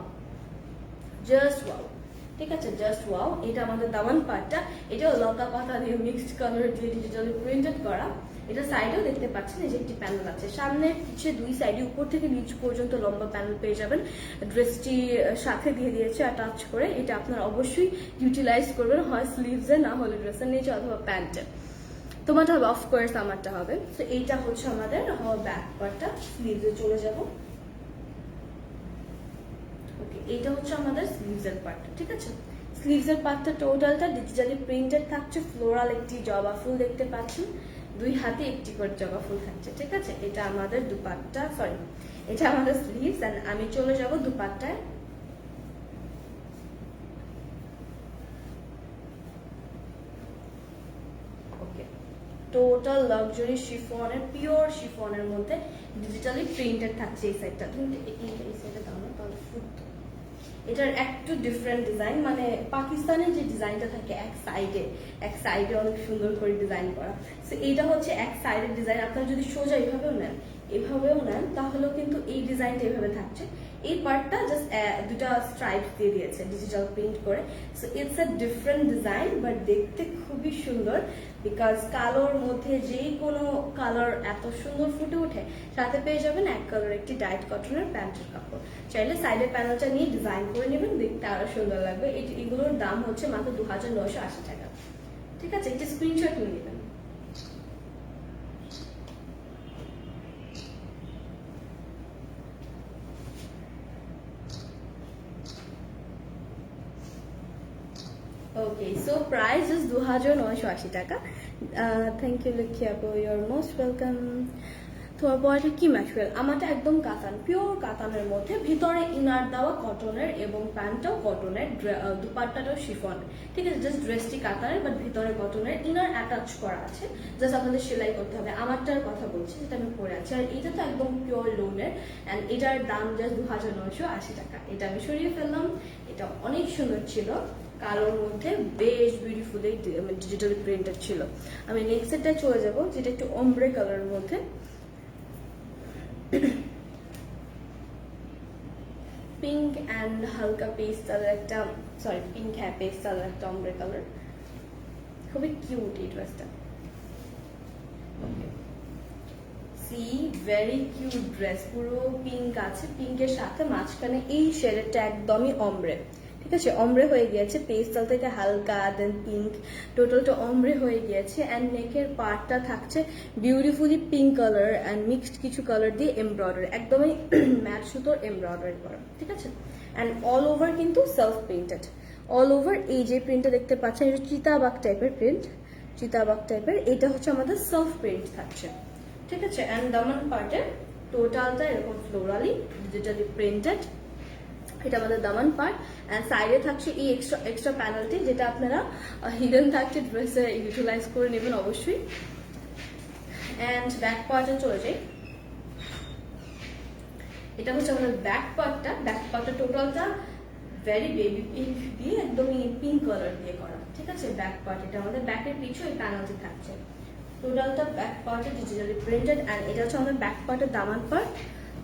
জাস্ট ওয়াও, ঠিক আছে? Just wow. এটা আমাদের দামান পার্টটা, এটাও লতা পাতা দিয়ে মিক্সড কালার দিয়ে ডিজিটালি প্রিন্টেড করা। এটা সাইডেও দেখতে পাচ্ছেন এই যে একটি প্যানেল আছে, সামনে পিছে দুই সাইডে উপর থেকে নিচ পর্যন্ত লম্বা প্যানেল পেয়ে যাবেন। ড্রেসটি সাথে দিয়ে দিয়েছে অ্যাটাচ করে, এটা আপনারা অবশ্যই ইউটিলাইজ করবেন, হয় স্লিভসে, না হলে ড্রেসের নিচে অথবা প্যান্টে। তোমারটা হবে, অফকোর্স আমারটা হবে। তো এইটা হচ্ছে আমাদের ব্যাক পার্টটা, স্লিভসে চলে যাব। ওকে, এইটা হচ্ছে আমাদের স্লিভসের পার্টটা, ঠিক আছে? স্লিভসের পার্টটা টোটালটা ডিজিটালি প্রিন্টেড থাকছে, ফ্লোরাল একটি জবা ফুল দেখতে পাচ্ছেন, 2 হাতে একটি করে জবা ফুল থাকছে, ঠিক আছে? এটা আমাদের দুপাট্টা, সরি, এটা আমাদের স্লিভস। এন্ড আমি চলে যাব দুপাট্টায়। ওকে, টোটাল লাক্সারি শিফনের, পিওর শিফনের মধ্যে ডিজিটালি প্রিন্টেড থাকছে এই সাইডটা। তুমি এই সাইডে দাও না, তাহলে ফুটতো। এটার একটু ডিফারেন্ট ডিজাইন, মানে পাকিস্তানের যে ডিজাইনটা থাকে এক সাইডে অনেক সুন্দর করে ডিজাইন করা। সো এইটা হচ্ছে এক সাইডের ডিজাইন। আপনারা যদি সোজা এভাবেও নেন তাহলেও কিন্তু এই ডিজাইনটা এভাবে থাকছে। এই পার্টটা জাস্ট দুটা স্ট্রাইপস দিয়ে দিয়েছে ডিজিটাল প্রিন্ট করে। So it's a different design, but দেখতে খুবই সুন্দর, বিকজ কালোর মধ্যে যে কোনো কালার এত সুন্দর ফুটে ওঠে। সাথে পেয়ে যাবেন এক কালার একটি ডাইট কটনের প্যান্টের কাপড়। চাইলে সাইডের প্যানেলটা নিয়ে ডিজাইন করে নেবেন, দেখতে আরো সুন্দর লাগবে। এগুলোর দাম হচ্ছে মাত্র 2980 টাকা, ঠিক আছে? একটি স্ক্রিনশট নিয়ে নেবেন। Okay, so price is 2980 টাকা। থ্যাংক ইউ লক্ষ্মী আপু, ইউ আর মোস্ট ওয়েলকাম। তোমার পরেটা কি ম্যাটেরিয়াল? আমারটা একদম কাতান, পিওর কাতানের মধ্যে, ভিতরে ইনার দেওয়া কটনের, এবং প্যান্টটাও কটনের, দুপাট্টাটাও শিফন, ঠিক আছে? জাস্ট ড্রেসটি কাতানের, বাট ভিতরে কটনের, ইনার অ্যাটাচ করা আছে, জাস্ট আপনাদের সেলাই করতে হবে। আমারটার কথা বলছি যেটা আমি পরে আছি। আর এটা তো একদম পিওর লোনের, অ্যান্ড এটার দাম জাস্ট 2980 টাকা। এটা আমি সরিয়ে ফেললাম, এটা অনেক সুন্দর ছিল, কালোর মধ্যে বেশ বিউটিফুলি ডিজিটালি প্রিন্টেড ছিল। আমি নেক্সট সেটটায় চলে যাব, যেটা একটু অমব্রে কালারের মধ্যে, পিঙ্ক অ্যান্ড হালকা পেস্টাল একটা, সরি পিঙ্ক, হ্যাঁ পেস্টাল একটা অমব্রে কালার, খুবই কিউট এই ড্রেসটা। সি ভেরি কিউট ড্রেস, পুরো পিঙ্ক আছে, পিঙ্কের সাথে মাঝখানে এই শেডেরটা একদমই অমব্রে, ঠিক আছে, অমরে হয়ে গিয়েছে, পেস্টাল থেকে হালকা দেন পিঙ্ক, টোটালটা অমরে হয়ে গিয়েছে। অ্যান্ড নেকের পার্টটা থাকছে beautifully pink colour and mixed কিছু কালার দিয়ে এমব্রয়ডারি, একদমই ম্যাট সুতোর এমব্রয়ডারি করা, ঠিক আছে। অ্যান্ড অল ওভার কিন্তু সেলফ প্রিন্টেড, অল ওভার এই যে প্রিন্টটা দেখতে পাচ্ছেন এটা চিতাবাগ টাইপের প্রিন্ট, চিতাবাগ টাইপের, এটা হচ্ছে আমাদের সেলফ প্রিন্ট থাকছে, ঠিক আছে। অ্যান্ড দামান পার্টে টোটালটা এরকম ফ্লোরালি ডিজিটালি প্রিন্টেড, এটা আমাদের দামান পার্ট। অ্যান্ড সাইডে থাকছে এই এক্সট্রা প্যানেলটি, যেটা আপনারা হিডেন থাকছে ড্রেসে ইউটিলাইজ করে নেবেন অবশ্যই। অ্যান্ড ব্যাক পার্টে চলে যাই, এটা হচ্ছে আমাদের ব্যাক পার্টটা। ব্যাক পার্টটা টোটালটা ভেরি বেবি পিঙ্ক দিয়ে একদমই পিঙ্ক কালার দিয়ে করা, ঠিক আছে। ব্যাক পার্ট এটা আমাদের ব্যাকের পিছু এই প্যানেলটি থাকছে, টোটালটা ব্যাক পার্টে ডিজিটালি প্রিন্টেড। অ্যান্ড এটা হচ্ছে আমাদের ব্যাক পার্টের দামান পার্ট,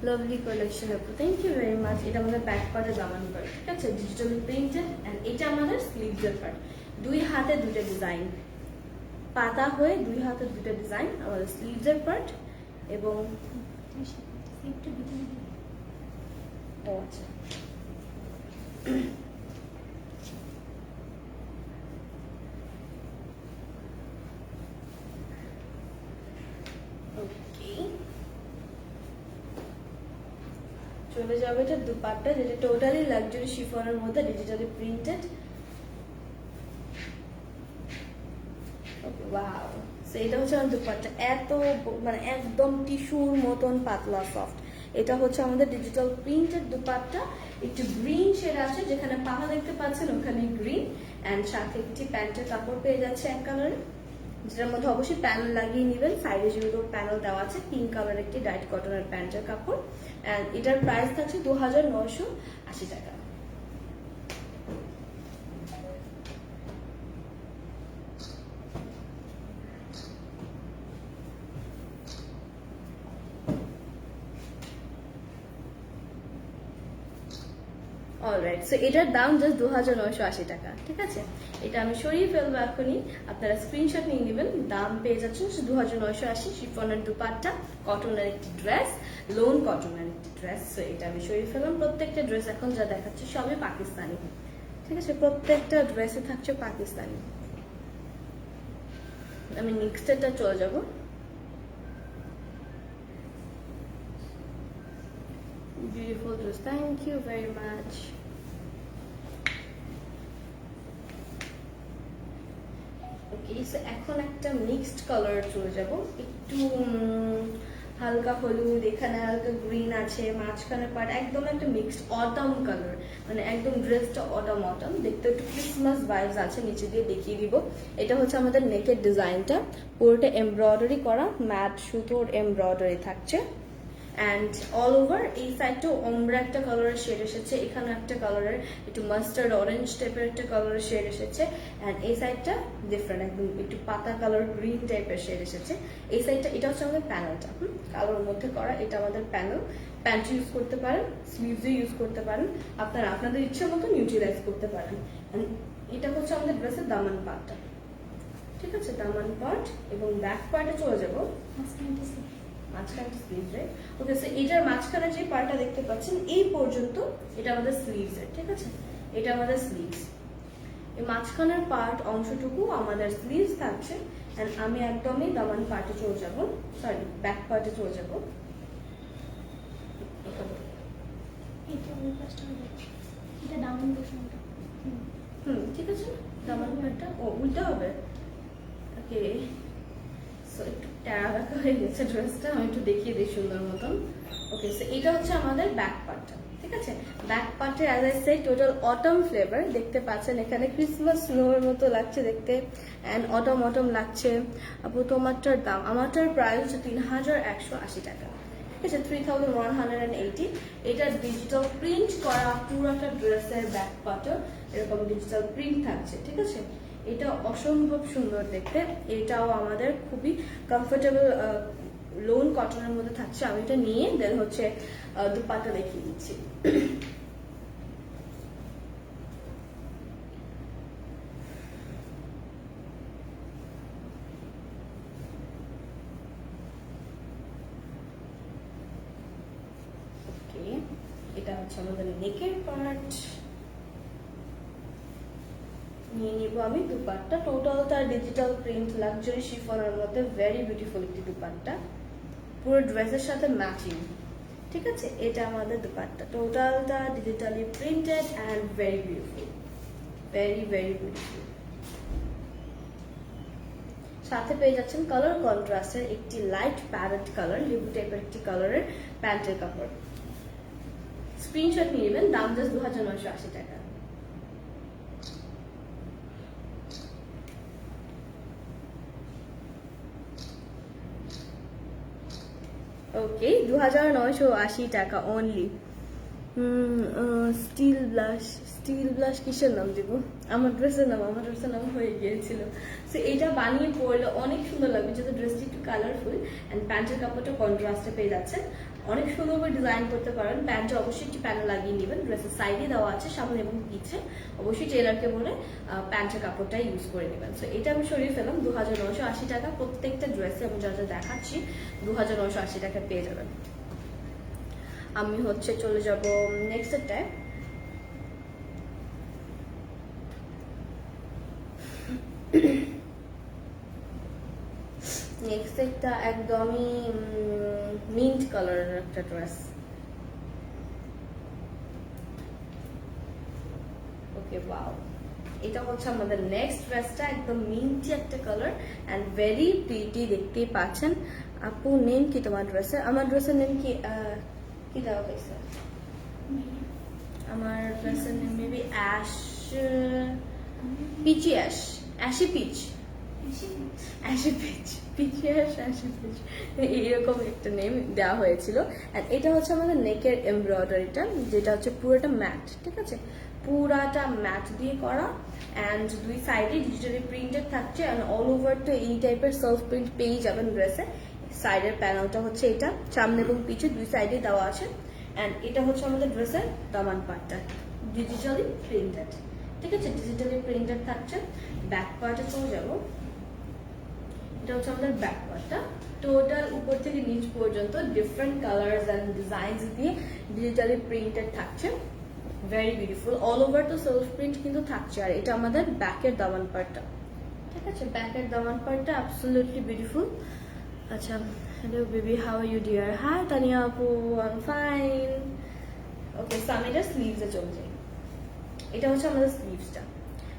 লাভলি কালেকশন আপু, থ্যাংক ইউ ভেরি মাচ। এটা আমাদের ব্যাক পার্টের দামান পার্ট, ঠিক আছে, ডিজিটালি প্রিন্টেড। অ্যান্ড এটা আমাদের স্লিভসের পার্ট, দুই হাতে দুইটা ডিজাইন, পাতা হয়ে দুই হাতে দুইটা ডিজাইন আমাদের স্লিভসের পার্ট। এবং একটু ভিতরে দিই। ও আচ্ছা, ওকে, চলে যাবে এটা দুপাট্টা, যেটা টোটালি লাক্সারি শিফনের মধ্যে ডিজিটালি প্রিন্টেড। ওয়াও, সো এটা হচ্ছে আমার দুপাট্টা, এত মানে একদম টিস্যুর মতন পাতলা সফট। এটা হচ্ছে আমাদের ডিজিটাল প্রিন্টেড দুপাট্টা, একটু গ্রিন শেড আছে, যেখানে পাহা দেখতে পাচ্ছেন ওখানে গ্রিন। অ্যান্ড সাথে একটি প্যান্টের কাপড় পেয়ে যাচ্ছে এক কালারে, যেটার মধ্যে অবশ্যই প্যানেল লাগিয়ে নেবেন। সাইডে যেগুলো প্যানেল দেওয়া আছে, পিঙ্ক কালার একটি ডাইট কটনের প্যান্টের কাপড়। অ্যান্ড এটার প্রাইস থাকছে 2980 টাকা। অলরাইট, সো এটার দাম জাস্ট 2980 টাকা, ঠিক আছে। এটা আমি সরিয়ে ফেলবো এখনই, আপনারা স্ক্রিনশট নিয়ে নেবেন। দাম পেয়ে যাচ্ছেন 2980, শিফনের দুপাট্টা, কটনের একটি ড্রেস, লোন কটনের একটি ড্রেস। সো এটা আমি সরিয়ে ফেললাম। প্রত্যেকটা ড্রেস এখন যা দেখাচ্ছে সবই পাকিস্তানি, ঠিক আছে, প্রত্যেকটা ড্রেসে থাকছে পাকিস্তানি। আমি নেক্সট এটা চলে যাব। Beautiful dress, thank you very much. Okay, so এখন একটা মিক্সড কালার চলে যাব, একটু হালকা হলুদ, এখানে হালকা গ্রিন আছে, মাঝখানে পার্ট একদম একটা মিক্সড অটাম কালার, মানে একদম ড্রেসটা অটাম অটাম দেখতে, একটু ক্রিসমাস ভাইবস আছে। নিচে দিয়ে দেখিয়ে দিব, এটা হচ্ছে আমাদের নেকের ডিজাইনটা, পুরোটা এমব্রয়ডারি করা, ম্যাট সুতোর এমব্রয়ডারি থাকছে। অ্যান্ড অল ওভার এই সাইডটাও ওমরা একটা কালারের শেড এসেছে, এখানে একটা কালারের একটু মাস্টার্ড অরেঞ্জ টাইপের একটা কালারের শেড এসেছে। অ্যান্ড এই সাইডটা ডিফারেন্ট, একদম একটু পাতা কালার গ্রিন টাইপের শেড এসেছে। এই সাইডটা এটা হচ্ছে আমাদের প্যানেলটা, কালোর মধ্যে করা, এটা আমাদের প্যানেল। প্যান্ট ইউজ করতে পারেন, স্লিভসও ইউজ করতে পারেন, আপনারা আপনাদের ইচ্ছে মতো ইউটিলাইজ করতে পারেন। অ্যান্ড এটা হচ্ছে আমাদের ড্রেসের দামান পার্টটা, ঠিক আছে, দামান পার্ট। এবং ব্যাক পার্টে চলে যাবো, মাঝখানে স্লিভস, রাইট? ওকে, সো এটার মাঝখানে যে পার্টটা দেখতে পাচ্ছেন এই পর্যন্ত, এটা আমাদের স্লিভস, ঠিক আছে, এটা আমাদের স্লিভস। এই মাঝখানের পার্ট অংশটুকু আমাদের স্লিভস থাকছে। এন্ড আমি একদমই দামান পার্টে চলে যাব, সরি ব্যাক পার্টে চলে যাব। ঠিক আছে, দামান পার্টটা উল্টা হবে। ওকে, সো একটু ট্যারা দেখা হয়ে গেছে ড্রেসটা, আমি একটু দেখিয়ে দিই সুন্দর মতন। ওকে, সো এটা হচ্ছে আমাদের ব্যাক পার্টটা, ঠিক আছে। ব্যাক পার্টে as I said total autumn flavour দেখতে পাচ্ছেন, এখানে ক্রিসমাস স্নোর মতো লাগছে দেখতে, অ্যান্ড অটম অটম লাগছে। আপু তোমারটার দাম, আমারটার প্রাইস হচ্ছে 3180 টাকা, ঠিক আছে, 3180। এটা ডিজিটাল প্রিন্ট করা পুরোটা ড্রেসের ব্যাক পার্টে এরকম ডিজিটাল প্রিন্ট থাকছে, ঠিক আছে। এটা অসম্ভব সুন্দর দেখতে, এটাও আমাদের খুবই কমফোর্টেবল লোন কটনের মধ্যে থাকছে। আমি এটা নিয়ে দেন হচ্ছে দুপাট্টা দেখিয়ে দিচ্ছি। এটা হচ্ছে আমাদের নেকের পার্ট, নিয়ে নিব আমি দুপাট্টা। টোটালটা ডিজিটাল প্রিন্ট লাক্সারি শিফনের মধ্যে ভেরি বিউটিফুল একটি দুপাট্টা, পুরো ড্রেসের সাথে ম্যাচিং। ঠিক আছে, এটা আমাদের দুপাট্টা, টোটালটা digitally printed and very beautiful, very very beautiful. সাথে পেয়ে যাচ্ছেন কালার কন্ট্রাস্টের একটি লাইট প্যারেট কালার, লেবু টাইপের একটি কালারের প্যান্টের কাপড়। স্ক্রিনশট নিয়ে নেবেন, দাম জাস্ট 2980 টাকা। ওকে, 2980 টাকা only. Steel blush, steel blush কিসের নাম দিব? আমার ড্রেসের নাম হয়ে গিয়েছিল। সো এটা বানিয়ে পরলে অনেক সুন্দর লাগবে, যেহেতু ড্রেসটি একটু কালারফুল অ্যান্ড প্যান্টের কাপড়টা কন্ট্রাস্টে পেয়ে যাচ্ছেন। অনেক সুন্দর করে ডিজাইন করতে পারেন। প্যান্টে অবশ্যই একটি প্যানেল লাগিয়ে নেবেন, ড্রেসের সাইডে দেওয়া আছে সামনে এবং পিছে। অবশ্যই টেলারকে বলে প্যান্টের কাপড়টা ইউজ করে নেবেন। সো এটা আমি সরিয়ে ফেলাম 2980 টাকা। প্রত্যেকটা ড্রেসে আমি যা যা দেখাচ্ছি 2980 টাকা পেয়ে যাবেন। আমি হচ্ছে চলে যাব নেক্সটটায়। নেক্সট একটা একদমই মিন্ট কালারের একটা ড্রেস। ওকে, ওয়াও, এটা হচ্ছে আমাদের নেক্সট ড্রেসটা, একদম মিন্টি একটা কালার অ্যান্ড ভেরি প্রিটি, দেখতেই পাচ্ছেন। আপু নেম কি তোমার ড্রেসের? আমার ড্রেসের নেম কি কি দেওয়া হয়েছে? আমার ড্রেসের name maybe ash, peachy ash, ashy peach, ashy peach, peachy ash, ashy peach, এরকম একটা নেম দেওয়া হয়েছিল। আর এটা হচ্ছে আমাদের নেকের এমব্রয়ডারিটা, যেটা হচ্ছে পুরোটা ম্যাট। ঠিক আছে, পুরাটা ম্যাট দিয়ে করা অ্যান্ড দুই সাইডে ডিজিটালি প্রিন্টেড থাকছে অ্যান্ড অল ওভার তো এই টাইপের সেলফ প্রিন্ট পেয়ে যাবেন ড্রেসে। সাইডের প্যানেলটা হচ্ছে এটা, সামনে এবং পিছে দুই সাইডে দেওয়া আছে অ্যান্ড এটা হচ্ছে আমাদের ড্রেসের দামান পার্টটা, ডিজিটালি প্রিন্টেড। ঠিক আছে, ডিজিটালি প্রিন্টেড থাকছে। ব্যাক পার্টে চলে যাব, এটা হচ্ছে আমাদের ব্যাক পার্টটা। টোটাল উপর থেকে নিচ পর্যন্ত ডিফারেন্ট কালার্স অ্যান্ড ডিজাইনস দিয়ে ডিজিটালি প্রিন্টেড থাকছে, ভেরি বিউটিফুল। অল ওভার তো সেলফ প্রিন্ট কিন্তু থাকছে। আর এটা আমাদের ব্যাকের দামান পার্টটা। ঠিক আছে, ব্যাকের দামান পার্টটা অ্যাবসলিউটলি বিউটিফুল। আচ্ছা, hello baby, how are you dear? Hi Tania আপু, I am fine. Okay, so আমি এটা স্লিভসে চলে যাই। এটা হচ্ছে আমাদের স্লিভসটা।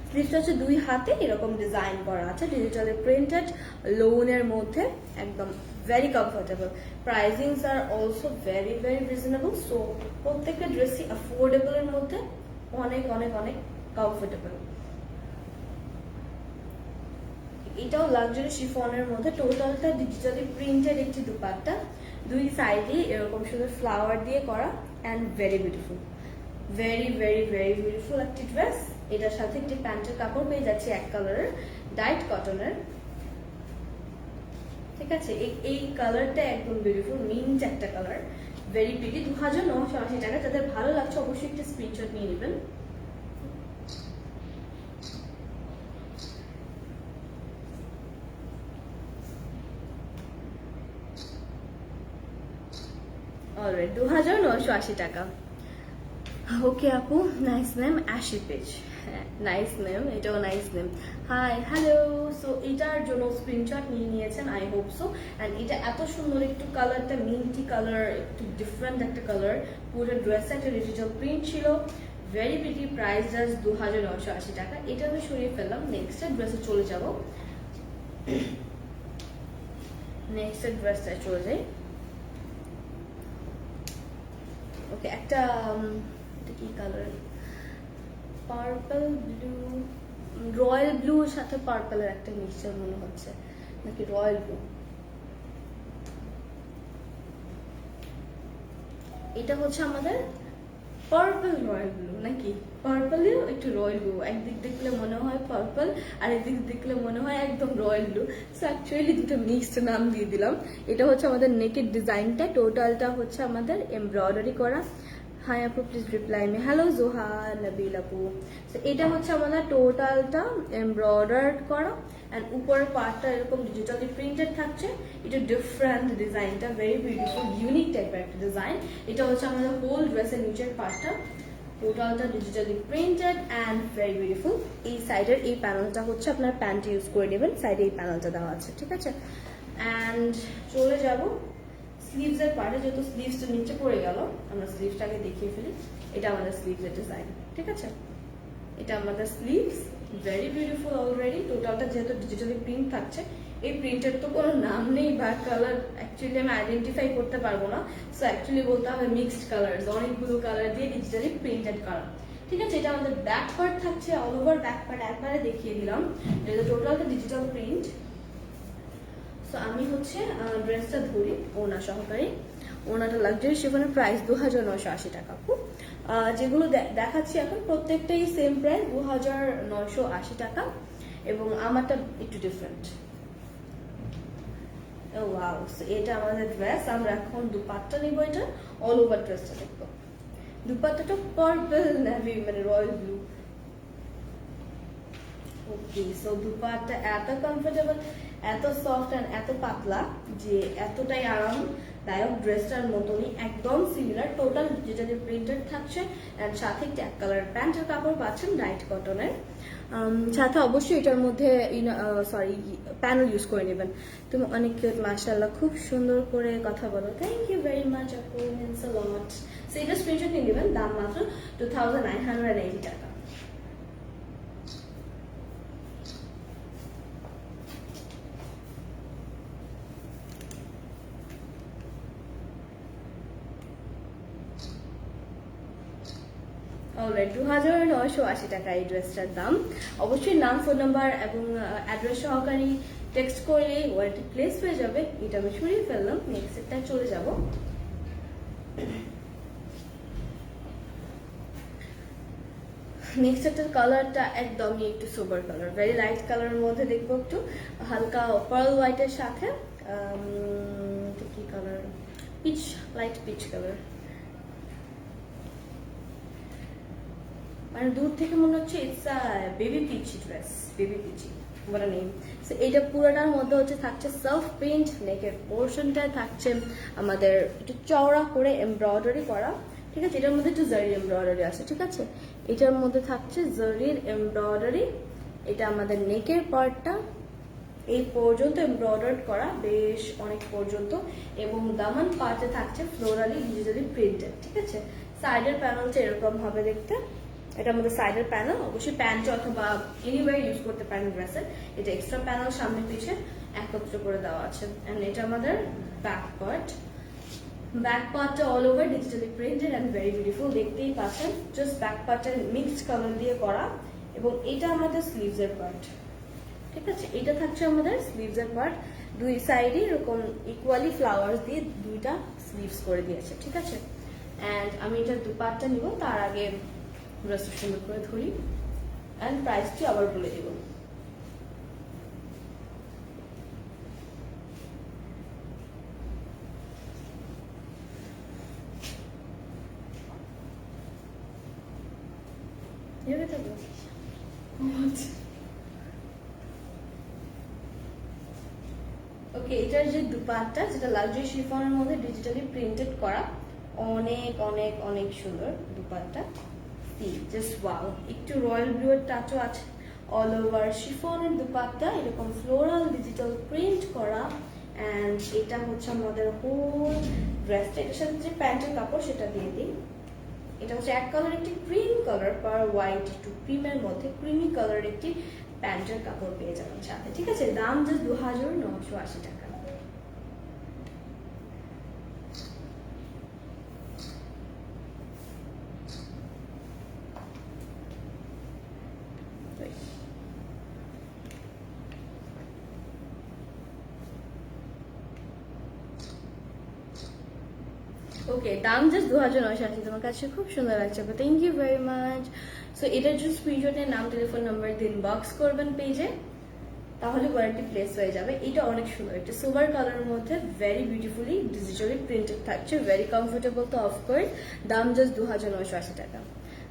স্লিভসটা হচ্ছে দুই হাতে এরকম ডিজাইন করা আছে, ডিজিটালি প্রিন্টেড, লোনের মধ্যে, একদম ভেরি কমফোর্টেবল। প্রাইসিংস আর also very very reasonable. So প্রত্যেকটা ড্রেসই অ্যাফোর্ডেবলের মধ্যে, অনেক অনেক অনেক কমফোর্টেবল। এটাও লাক্সারি শিফনের মধ্যে, টোটালটা ডিজিটালি প্রিন্টেড একটি দুপাট্টা, দুই সাইডে এরকম শুধু ফ্লাওয়ার দিয়ে করা and very beautiful, very very very beautiful একটি ড্রেস। এটার সাথে একটি প্যান্টের কাপড় পেয়ে যাচ্ছে এক কালারের, ডাইট কটনের। ঠিক আছে, এই কালারটা একদম বিউটিফুল, মিন্ট একটা কালার, ভেরি প্রিটি। 2980 টাকা। যাদের ভালো লাগছে অবশ্যই একটা স্ক্রিনশট নিয়ে নেবেন। অলরাইট, 2980 টাকা। ওকে আপু, নাইস নেম, অ্যাশি পেজ। হ্যাঁ, নাইস নেম, এটাও nice name. Hi, hello. So এটার জন্য স্ক্রিনশট নিয়ে নিয়েছেন, আই হোপ সো। অ্যান্ড এটা এত সুন্দর একটু কালারটা, মিন্টি কালার, একটু ডিফারেন্ট একটা কালার। পুরো ড্রেসে একটা ডিজিটাল প্রিন্ট ছিল, ভেরি প্রিটি। প্রাইস জাস্ট 2980 টাকা। এটা আমি সরিয়ে ফেললাম। নেক্সট ড্রেসে চলে যাব, নেক্সট ড্রেসটায় চলে যাই। ওকে, একটা এটা কি কালার? পার্পল ব্লু, রয়্যাল ব্লুর সাথে পার্পলের একটা মিক্সচার মনে হচ্ছে, নাকি রয়্যাল ব্লু? এটা হচ্ছে আমাদের পার্পল রয়্যাল ব্লু, নাকি পার্পলেও একটু রয়্যাল ব্লু। একদিক দেখলে মনে হয় পার্পল, আর একদিক দেখলে মনে হয় একদম রয়্যাল ব্লু। সো অ্যাকচুয়ালি দুটো মিক্সড নাম দিয়ে দিলাম। এটা হচ্ছে আমাদের নেকের ডিজাইনটা, টোটালটা হচ্ছে আমাদের এমব্রয়ডারি করা। হাই আপু, please reply me. Hello Zoha, Nabil আপু। সো এটা হচ্ছে আমাদের টোটালটা এমব্রয়ডার্ড করা অ্যান্ড উপরের পার্টটা এরকম ডিজিটালি প্রিন্টেড থাকছে। এটা ডিফারেন্ট ডিজাইনটা, ভেরি বিউটিফুল, ইউনিক টাইপের একটা ডিজাইন। এটা হচ্ছে আমাদের হোল ড্রেসের নিচের পার্টটা। টোটালটা digitally printed and very beautiful. এই সাইডের এই প্যানেলটা হচ্ছে আপনার প্যান্ট ইউজ করে নেবেন, সাইডে এই প্যানেলটা দেওয়া আছে, ঠিক আছে। অ্যান্ড চলে যাব স্লিভসের পার্টে, যেহেতু স্লিভসটা নিচে পড়ে গেল আমরা স্লিভসটাকে দেখিয়ে ফেলি। এটা আমাদের স্লিভসের ডিজাইন, ঠিক আছে। এটা আমাদের স্লিভস, ভেরি বিউটিফুল অলরেডি। টোটালটা যেহেতু ডিজিটালি প্রিন্ট থাকছে, এই প্রিন্টের তো কোনো নাম নেই বা কালার অ্যাকচুয়ালি আমি আইডেন্টিফাই করতে পারবো না, সো অ্যাকচুয়ালি বলতে হবে মিক্সড কালার্স, অনেকগুলো কালার দিয়ে ডিজিটালি প্রিন্টেড করা, ঠিক আছে। এটা আমাদের ব্যাক পার্ট থাকছে, অল ওভার ব্যাক পার্ট একবারে দেখিয়ে দিলাম, যেহেতু টোটালটা ডিজিটাল প্রিন্ট। সো আমি হচ্ছে ড্রেসটা ধরি ওনা সহকারে। ওনাটা লাক্সারি শিফনের প্রাইস 2980 টাকা। যেগুলো দেখাচ্ছি এখন প্রত্যেকটাই সেম প্রাইস 2980 টাকা, এবং আমারটা একটু ডিফারেন্ট। ওয়াও, এটা আমাদের ড্রেস। আমরা এখন দুপাট্টা নিব, এটা অল ওভার ড্রেসটা দেখবো। দুপাট্টাটা পার্পল নেভি মানে রয়্যাল ব্লু। ওকে, সো দুপাট্টা এত কমফোর্টেবল, এত সফট অ্যান্ড এত পাতলা যে এতটাই আরামদায়ক, ড্রেসটার মতনই একদম সিমিলার। টোটাল ডিজিটালি প্রিন্টেড থাকছে অ্যান্ড সাথে একটা এক কালার প্যান্টের কাপড় পাচ্ছেন লাইট কটনের। সাথে অবশ্যই এটার মধ্যে প্যানেল ইউজ করে নেবেন। তুমি অনেক কিউট, মাশাআল্লাহ, খুব সুন্দর করে কথা বলো। থ্যাংক ইউ ভেরি মাচ আপু, মিন্স আ লট। সো এটা স্ক্রিনশট নিয়ে নেবেন, দাম মাত্র 2980 টাকা। অলরাইট, 2980 টাকা এই ড্রেসটার দাম। অবশ্যই নাম, ফোন নাম্বার এবং অ্যাড্রেস সহকারী টেক্সট করলে ওয়ারেন্টি প্লেস হয়ে যাবে। এটা আমি সরিয়ে ফেললাম, নেক্সট সেটটায় চলে যাব। নেক্সট সেটের কালারটা একদমই একটু সোবার কালার, ভেরি লাইট কালারের মধ্যে দেখবো, একটু হালকা পার্ল হোয়াইটের সাথে কি colour, peach, light peach colour. মানে দূর থেকে মনে হচ্ছে it's a baby peachy dress, baby peachy বলা নেই। সো এইটা পুরোটার মধ্যে হচ্ছে থাকছে সেলফ প্রিন্ট, নেকের পোর্শনটায় থাকছে আমাদের একটু চওড়া করে এমব্রয়ডারি করা, ঠিক আছে। এটার মধ্যে একটু জারির এমব্রয়ডারি আছে, ঠিক আছে। এটার মধ্যে থাকছে জারির এমব্রয়ডারি। এটা আমাদের নেকের পার্টটা এই পর্যন্ত এমব্রয়ডার্ড করা, বেশ অনেক পর্যন্ত, এবং দামান পার্টে থাকছে ফ্লোরালি ডিজিটালি প্রিন্টেড, ঠিক আছে। সাইডের প্যানেলটা এরকম হবে দেখতে। এটা আমাদের সাইডের প্যানেল, অবশ্যই প্যান্ট অথবা এনিওয়ে ইউজ করতে পারেন ড্রেসের। এটা এক্সট্রা প্যানেল সামনে পিছে একত্র করে দেওয়া আছে। এন্ড এটা আমাদের ব্যাক পার্ট। ব্যাক পার্টটা all over digitally printed and very beautiful, দেখতেই পাচ্ছেন। জাস্ট ব্যাক পার্টটা মিক্সড কালার দিয়ে করা, এবং এটা আমাদের স্লিভসের পার্ট, ঠিক আছে। এটা থাকছে আমাদের স্লিভসের পার্ট, দুই সাইডে এরকম ইকুয়ালি ফ্লাওয়ার্স দিয়ে দুইটা স্লিভস করে দিয়েছে, ঠিক আছে। এন্ড আমি এটা দুপাট্টা নিব, তার আগে ড্রেসটা সুন্দর করে ধরি এন্ড প্রাইসটি আবার বলে দিব। ওকে, এটার যে দুপাট্টা, যেটা লাক্সারি শিফনের মধ্যে ডিজিটালি প্রিন্টেড করা, অনেক অনেক অনেক সুন্দর দুপাট্টা। জাস্ট ওয়াও, একটু রয়্যাল ব্লু এর টাচও আছে। অল ওভার শিফনের দুপাট্টা, এরকম ফ্লোরাল ডিজিটাল প্রিন্ট করা, এন্ড এটা হচ্ছে আমাদের হোল ড্রেসটা। এটার সাথে যে প্যান্টের কাপড় সেটা দিয়ে দিই। এটা হচ্ছে এক কালার একটি ক্রিম কালার, পার হোয়াইট একটু ক্রিমের মধ্যে ক্রিমি কালার একটি প্যান্টের কাপড় পেয়ে যাবেন সাথে, ঠিক আছে। দাম জাস্ট 2980 টাকা। ওকে, দাম জাস্ট 2980। তোমার কাছে খুব সুন্দর লাগছে, thank you very much. So এটার জন্য স্ক্রিনশটের নাম, টেলিফোন নাম্বার দিয়ে ইনবক্স করবেন পেজে, তাহলে ওয়ারেন্টি প্লেস হয়ে যাবে। এটা অনেক সুন্দর, একটা সোবার কালারের মধ্যে ভেরি বিউটিফুলি ডিজিটালি প্রিন্টেড থাকছে, ভেরি কমফোর্টেবল তো অফকোর্স। দাম জাস্ট 2980 টাকা।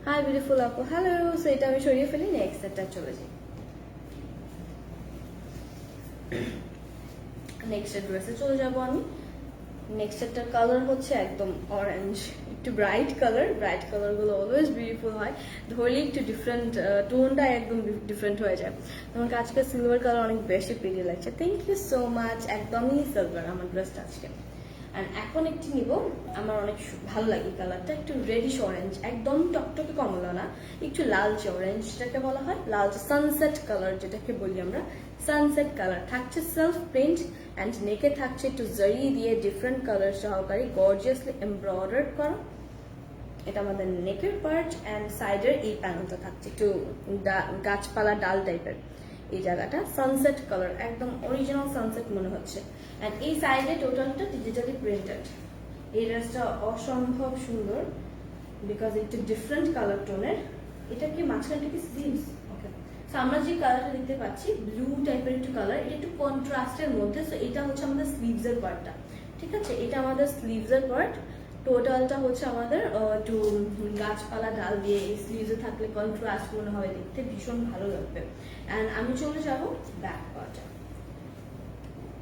হাই বিউটিফুল আপু, হ্যালো। সো এটা আমি সরিয়ে ফেলি, নেক্সট সেটটা চলে যাই। নেক্সট ড্রেসে চলে যাব আমি। নেক্সট একটা কালার হচ্ছে একদম অরেঞ্জ, একটু ব্রাইট কালারগুলো অলওয়েজ বিউটিফুল হয়, ধরলে একটু ডিফারেন্ট টোনটা একদম ডিফারেন্ট হয়ে যায়। তোমাকে আজকে সিলভার কালার অনেক বেশি প্রিটি লাগছে, থ্যাংক ইউ সো মাচ। একদমই সিলভার আমার ড্রেসটা আজকে। অ্যান্ড এখন একটি নিব, আমার অনেক ভালো লাগে কালারটা, একটু রেডিশ অরেঞ্জ, একদম টকটকে কমলা না, একটু লালচে অরেঞ্জ যেটাকে বলা হয়, লালচে সানসেট কালার যেটাকে বলি আমরা, সানসেট কালার। থাকছে সেলফ প্রিন্ট অ্যান্ড নেকে থাকছে একটু জরি দিয়ে ডিফারেন্ট কালার সহকারী গর্জিয়াসলি এমব্রয়ডার্ড করা। এটা আমাদের নেকের পার্ট অ্যান্ড সাইডের এই প্যানেলটা থাকছে একটু গাছপালা ডাল টাইপের, এই জায়গাটা সানসেট কালার, একদম অরিজিনাল সানসেট মনে হচ্ছে। অ্যান্ড এই সাইডে টোটালটা ডিজিটালি প্রিন্টেড। এই ড্রেসটা অসম্ভব সুন্দর বিকজ একটু ডিফারেন্ট কালার টোনের। এটা কি মাঝখানটা কি স্লিভস? ওকে, সো আমরা যে কালারটা দেখতে পাচ্ছি ব্লু টাইপের একটু কালার, এটা একটু কন্ট্রাস্টের মধ্যে। সো এটা হচ্ছে আমাদের স্লিভসের পার্টটা, ঠিক আছে? এটা আমাদের স্লিভসের পার্ট। টোটালটা হচ্ছে আমাদের একটু গাছপালা ডাল দিয়ে এই স্লিভসে থাকলে কন্ট্রাস্ট মনে হয়, দেখতে ভীষণ ভালো লাগবে। অ্যান্ড আমি চলে যাবো ব্যাক পার্টে।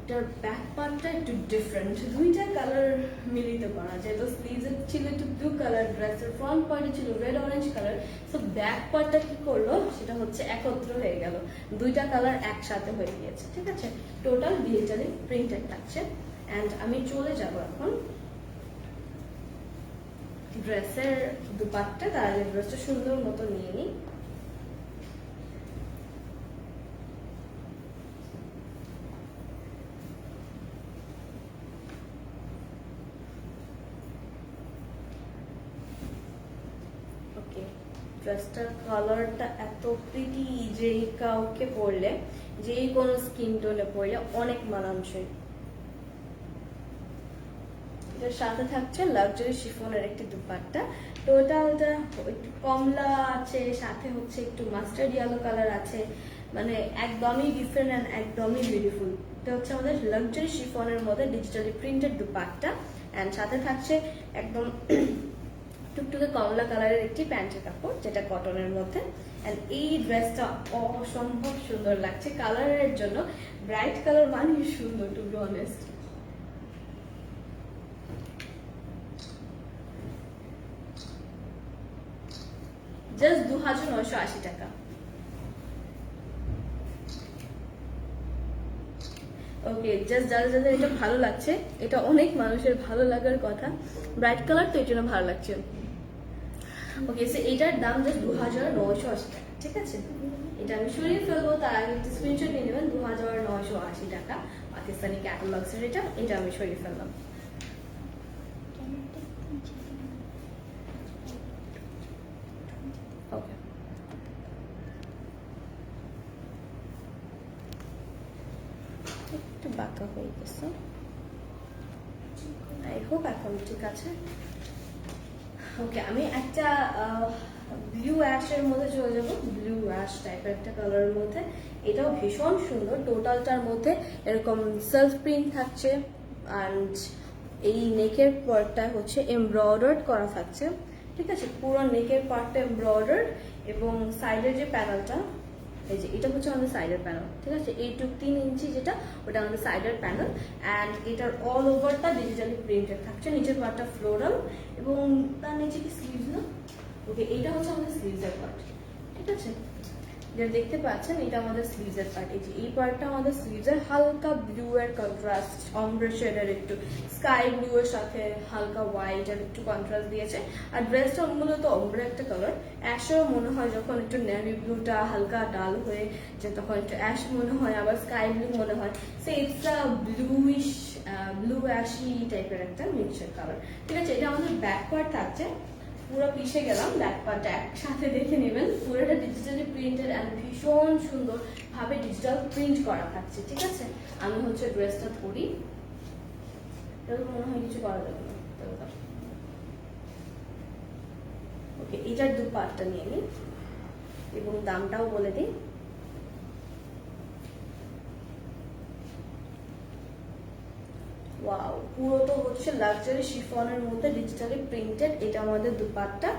এটার ব্যাক পার্টটা একটু ডিফারেন্ট, দুইটা কালার মিলিত করা যায়। তো স্লিভসে ছিল একটু ব্লু কালার, ড্রেসের ফ্রন্ট পার্টে ছিল red orange colour. So back পার্টটা কি করলো সেটা হচ্ছে একত্র হয়ে গেল, দুইটা কালার একসাথে হয়ে গিয়েছে, ঠিক আছে? টোটাল ডিজিটালি প্রিন্টেড থাকছে। অ্যান্ড আমি চলে যাব এখন ড্রেসের দুপাট্টা, তার আগে ড্রেসটা সুন্দর মতো নিয়ে নিই। ওকে, ড্রেসটার কালারটা এত প্রিটি, যেই কাউকে পরলে, যেই কোনো স্কিন টোনে পরলে অনেক মানানসই। এটার সাথে থাকছে লাক্সারি শিফনের একটি দুপাট্টা, টোটালটা একটু কমলা আছে, সাথে হচ্ছে একটু মাস্টার্ড ইয়েলো কালার আছে, মানে একদমই ডিফারেন্ট অ্যান্ড একদমই বিউটিফুল। এটা হচ্ছে আমাদের লাক্সারি শিফনের মধ্যে ডিজিটালি প্রিন্টেড দুপাট্টা, অ্যান্ড সাথে থাকছে একদম টুকটুকে কমলা কালারের একটি প্যান্টের কাপড় যেটা কটনের মধ্যে। অ্যান্ড এই ড্রেসটা অসম্ভব সুন্দর লাগছে কালারের জন্য, ব্রাইট কালার মানে সুন্দর, টু বি অনেস্ট। জাস্ট 2980 টাকা। ওকে, জাস্ট যাদের যাদের এটা ভালো লাগছে, এটা অনেক মানুষের ভালো লাগার কথা, ব্রাইট কালার তো এই জন্য ভালো লাগছে। ওকে, সো এটার দাম জাস্ট 2980 টাকা, ঠিক আছে? এটা আমি সরিয়ে ফেলবো, তার আগে একটু স্ক্রিনশট নিয়ে নেবেন। 2980 টাকা পাকিস্তানি ক্যাটালগসের এটা, এটা আমি সরিয়ে ফেললাম। ওকে, একটু বাঁকা হয়ে গেছে, আই হোপ এখন ঠিক আছে। ওকে, আমি একটা ব্লু অ্যাশের মধ্যে চলে যাবো, ব্লু অ্যাশ টাইপের একটা কালারের মধ্যে। এটাও ভীষণ সুন্দর, টোটালটার মধ্যে এরকম সেলফ প্রিন্ট থাকছে, অ্যান্ড এই নেকের পার্টটা হচ্ছে এমব্রয়ডার্ড করা থাকছে, ঠিক আছে? পুরো নেকের পার্টটা এমব্রয়ডার্ড, এবং সাইডের যে প্যানেলটা, এই যে এটা হচ্ছে আমাদের সাইডের প্যানেল, ঠিক আছে? এইটুক 3 ইঞ্চি যেটা, ওটা আমাদের সাইডের প্যানেল। অ্যান্ড এটার অল ওভারটা ডিজিটালি প্রিন্টেড থাকছে, নিচের পার্টটা ফ্লোরাল, এবং তার নিচে কি স্লিভস না? ওকে, এইটা হচ্ছে আমাদের স্লিভসের পার্ট, ঠিক আছে? যেটা দেখতে পাচ্ছেন এটা আমাদের স্লিভসের পার্ট। এই যে এই পার্টটা আমাদের স্লিভসের, হালকা ব্লু এর কন্ট্রাস্ট, অমব্রে শেডের একটু স্কাই ব্লু এর সাথে হালকা হোয়াইট এর একটু কন্ট্রাস্ট দিয়েছে। আর ড্রেসটা মূলত অমব্রে একটা কালার, অ্যাশও মনে হয় যখন একটু নেভি ব্লুটা হালকা ডাল হয়ে যে তখন একটু অ্যাশ মনে হয়, আবার স্কাই ব্লু মনে হয়। So it's a bluish blue ashy টাইপের একটা মিক্সচার কালার, ঠিক আছে? এটা আমাদের ব্যাক পার্ট থাকছে, পুরো পিছিয়ে গেলাম, ব্যাক পার্টটা একসাথে দেখে নেবেন। পুরোটা ডিজিটালি প্রিন্টেড অ্যান্ড ভীষণ সুন্দর ভাবে ডিজিটাল প্রিন্ট করা থাকছে, ঠিক আছে? আমি হচ্ছে ড্রেসটা ধরি, মনে হয় কিছু করা যাবে না। ওকে, এটার দু পার্টটা নিয়ে নিই এবং দামটাও বলে দিই। ওয়াও, পুরো তো হচ্ছে লাক্সারি শিফনের মধ্যে ডিজিটালি প্রিন্টেড। এটা আমাদের দুপাট্টা,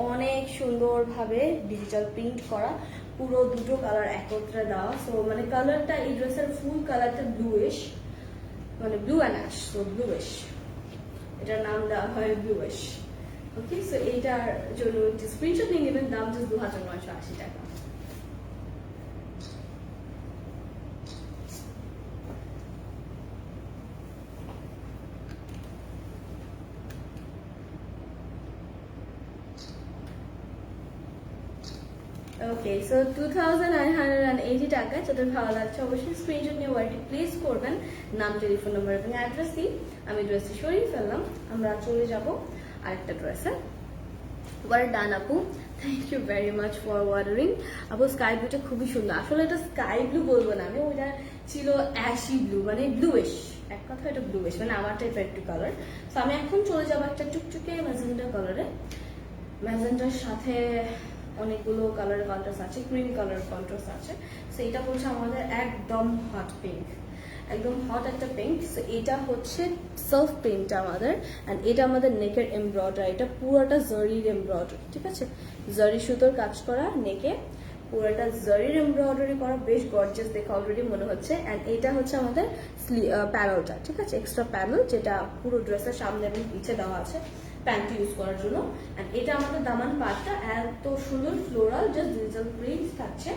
অনেক সুন্দরভাবে ডিজিটাল প্রিন্ট করা, পুরো দুটো কালার একত্রে দেওয়া। সো মানে কালারটা, এই ড্রেসের ফুল কালারটা ব্লুইশ, মানে blue and ash, so bluish. এটার নাম দেওয়া হয় ব্লুইশ। ওকে, সো এইটার জন্য স্ক্রিনশট নিয়ে নেবেন, দাম জাস্ট 2980 টাকা। ওকে, সো 2980 টাকা। যাদের ভালো লাগছে অবশ্যই স্ক্রিনশট নিয়ে ওয়াইটি প্লেস করবেন, নাম, টেলিফোন নাম্বার এবং অ্যাড্রেস দিই। আমি ড্রেসটি সরিয়ে ফেললাম, আমরা চলে যাব আরেকটা ড্রেসে। ওয়ার ডান আপু, thank you very much for ordering. আপু স্কাই ব্লুটা খুবই সুন্দর। আসলে এটা স্কাই ব্লু বলবো না আমি, ওইটা ছিল অ্যাশি ব্লু, মানে ব্লুইশ, এক কথা এটা ব্লুইশ, মানে আমার টাইপের একটু কালার। তো আমি এখন চলে যাবো একটা টুকটুকে ম্যাজেন্ডা কালারে। ম্যাজেন্ডার সাথে অনেকগুলো কালারের কন্ট্রাস্ট আছে, ক্রিম কালার কন্ট্রাস্ট আছে। সো এটা হচ্ছে আমাদের একদম হট পিঙ্ক, একদম হট একটা পিঙ্ক। সো এটা হচ্ছে সেলফ প্রিন্টটা আমাদের, অ্যান্ড এটা আমাদের নেকের এমব্রয়ডারি, এটা পুরোটা জরির এমব্রয়ডারি, ঠিক আছে, জরি সুতোর কাজ করা নেকে, পুরোটা জরির এমব্রয়ডারি করা, বেশ গর্জিয়াস দেখে অলরেডি মনে হচ্ছে। অ্যান্ড এটা হচ্ছে আমাদের প্যানেলটা, ঠিক আছে, এক্সট্রা প্যানেল যেটা পুরো ড্রেসের সামনে এবং পিছে দেওয়া আছে প্যান্ট ইউজ করার জন্য। অ্যান্ড এটা আমাদের দামান পাটটা এত সুন্দর ফ্লোরাল জাস্ট ডিজিটাল প্রিন্ট থাকছে।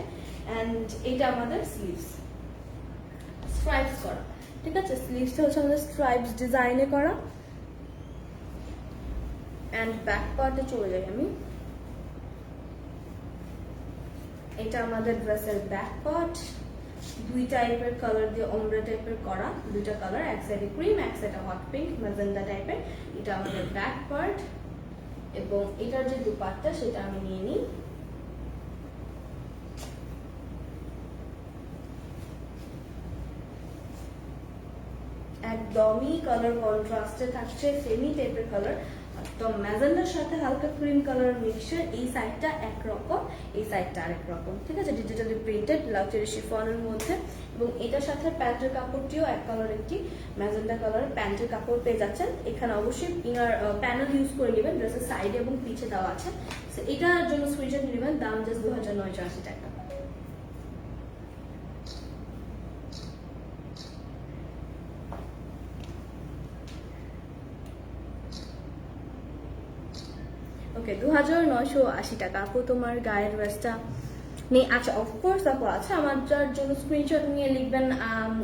অ্যান্ড এটা আমাদের স্লিভস, স্ট্রাইপস করা, ঠিক আছে, স্লিভসটা হচ্ছে আমাদের স্ট্রাইপস ডিজাইনে করা। অ্যান্ড ব্যাক পার্টে চলে যাই আমি। এটা আমাদের ড্রেসের ব্যাক পার্ট, দুই টাইপের কালার দিয়ে ওমব্রে টাইপের করা, দুইটা কালার, এক সাইডে ক্রিম, এক সাইডে হট পিঙ্ক ম্যাজেন্ডা টাইপের। এটা আমাদের ব্যাক পার্ট, এবং এটার যে দুপাট্টা সেটা আমি নিয়ে নিই। একদমই কালার কন্ট্রাস্টে থাকছে, সেমি টাইপের কালার, একদম ম্যাজেন্ডার সাথে হালকা ক্রিম কালার মিক্সচার। এই সাইডটা একরকম, এই সাইডটা আরেক রকম, ঠিক আছে, ডিজিটালি প্রিন্টেড লাক্সারি শিফনের মধ্যে। এবং এটার সাথে প্যান্টের কাপড়টিও এক কালার, একটি ম্যাজেন্ডা কালার প্যান্টের কাপড় পেয়ে যাচ্ছেন। এখানে অবশ্যই ইনার প্যানেল ইউজ করে নেবেন, ড্রেসের সাইডে এবং পিছে দেওয়া আছে। এটার জন্য স্ক্রিনশট নেবেন, দাম জাস্ট 2980 টাকা। ওকে, 2980 টাকা। আপু তোমার গায়ের ড্রেসটা নেই? আচ্ছা, অফকোর্স আপু আছে, আমার যার জন্য স্ক্রিনশট নিয়ে লিখবেন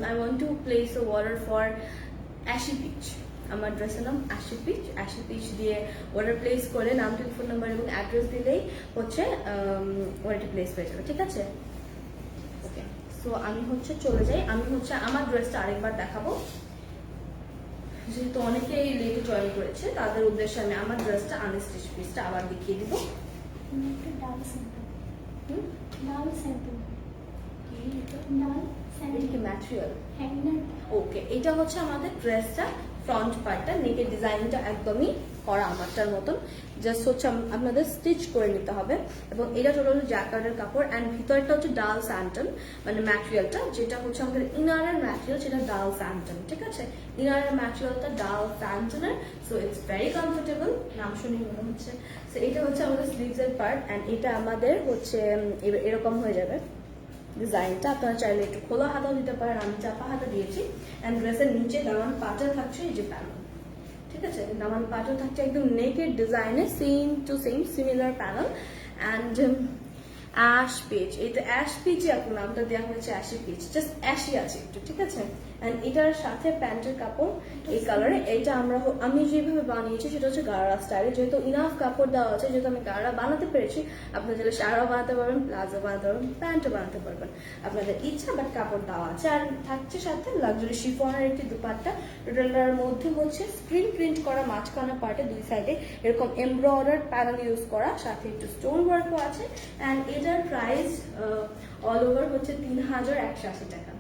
I want to place a order for ashy peach. আমার ড্রেসের নাম অ্যাশি পিচ। অ্যাশি পিচ দিয়ে অর্ডার প্লেস করে নাম, টেলিফোন নাম্বার এবং অ্যাড্রেস দিলেই হচ্ছে অর্ডারটি প্লেস হয়ে যাবে, ঠিক আছে। ওকে, সো আমি হচ্ছে চলে যাই, আমি হচ্ছে আমার ড্রেসটা আরেকবার দেখাবো, যেহেতু অনেকেই লেটে জয়েন করেছে তাদের উদ্দেশ্যে আমি আমার ড্রেসটা আনস্টিচ পিসটা আবার দেখিয়ে দিব। একটা ডাল স্যাম্পল, ডাল স্যাম্পল, ডাল স্যাম্পল এটা কি ম্যাটেরিয়াল? হ্যাঙ্গার। ওকে, এটা হচ্ছে আমাদের ড্রেসটা ফ্রন্ট পার্টটা, নেকের ডিজাইনটা একদমই করা আমারটার মতন, জাস্ট হচ্ছে আপনাদের স্টিচ করে নিতে হবে। এবং এটা টোটাল জ্যাকার্ডের কাপড়, অ্যান্ড ভিতরটা হচ্ছে ডাল স্যান্টন, মানে ম্যাটেরিয়ালটা যেটা হচ্ছে আমাদের ইনারের ম্যাটেরিয়াল সেটা ডাল স্যান্টন, ঠিক আছে, ইনারের ম্যাটেরিয়ালটা ডাল স্যান্টনের। সো ইটস ভেরি কমফোর্টেবল, নাম শুনে মনে হচ্ছে। সো এটা হচ্ছে আমাদের স্লিভসের পার্ট, অ্যান্ড এটা আমাদের হচ্ছে এরকম হয়ে যাবে ডিজাইনটা। আপনারা চাইলে একটু খোলা হাতাও দিতে পারেন, আমি চাপা হাতা দিয়েছি। অ্যান্ড ড্রেসের নিচে দামান পাটা থাকছে এই যে প্যানেল, ঠিক আছে, দামান পাটা থাকছে একদম নেকের ডিজাইনে, same to same similar panel. And ash peach, এটা অ্যাশ পিচই আপনার নামটা দেওয়া হয়েছে অ্যাশি পিচ, জাস্ট অ্যাশি আছে একটু, ঠিক আছে। অ্যান্ড এটার সাথে প্যান্টের কাপড় এই কালারে, এটা আমি যেভাবে বানিয়েছি সেটা হচ্ছে গাড়া স্টাইলে, যেহেতু ইনাফ কাপড় দেওয়া আছে, যেহেতু আমি গাড়া বানাতে পেরেছি। আপনারা চাইলে শাড়িও বানাতে পারবেন, প্লাজো বানাতে পারবেন, প্যান্টও বানাতে পারবেন, আপনাদের ইচ্ছা, বাট কাপড় দেওয়া আছে। আর থাকছে সাথে লাক্সারি শিফনের একটি দুপাট্টা, টোটালটার মধ্যে হচ্ছে স্ক্রিন প্রিন্ট করা মাঝখানা পার্টে দুই সাইডে এরকম এমব্রয়ডার প্যানেল ইউজ করা, সাথে একটু স্টোন ওয়ার্কও আছে। অ্যান্ড এটার প্রাইস অল ওভার হচ্ছে 3180 টাকা।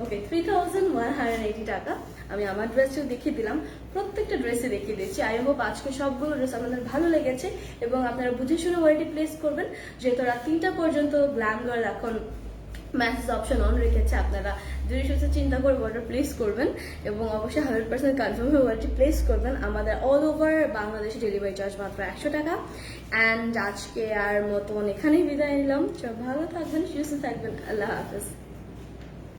ওকে, 3180 টাকা। আমি আমার ড্রেসটিও দেখিয়ে দিলাম, প্রত্যেকটা ড্রেসে দেখিয়ে দিচ্ছি। আই হোপ আজকে সবগুলো ড্রেস আপনাদের ভালো লেগেছে এবং আপনারা বুঝে শুনে ওয়ার্ডটি প্লেস করবেন, যেহেতু রাত 3টা পর্যন্ত গ্ল্যাম গার্ল এখন মেসেজ অপশন অন রেখেছে, আপনারা যদি সেটা চিন্তা করে অর্ডার প্লেস করবেন এবং অবশ্যই 100% কনফার্ম হয়ে অর্ডারটি প্লেস করবেন। আমাদের অল ওভার বাংলাদেশে ডেলিভারি চার্জ মাত্র 100 টাকা। অ্যান্ড আজকে আর মতন এখানেই বিদায় নিলাম। ভালো থাকবেন, সুস্থ থাকবেন, আল্লাহ হাফেজ।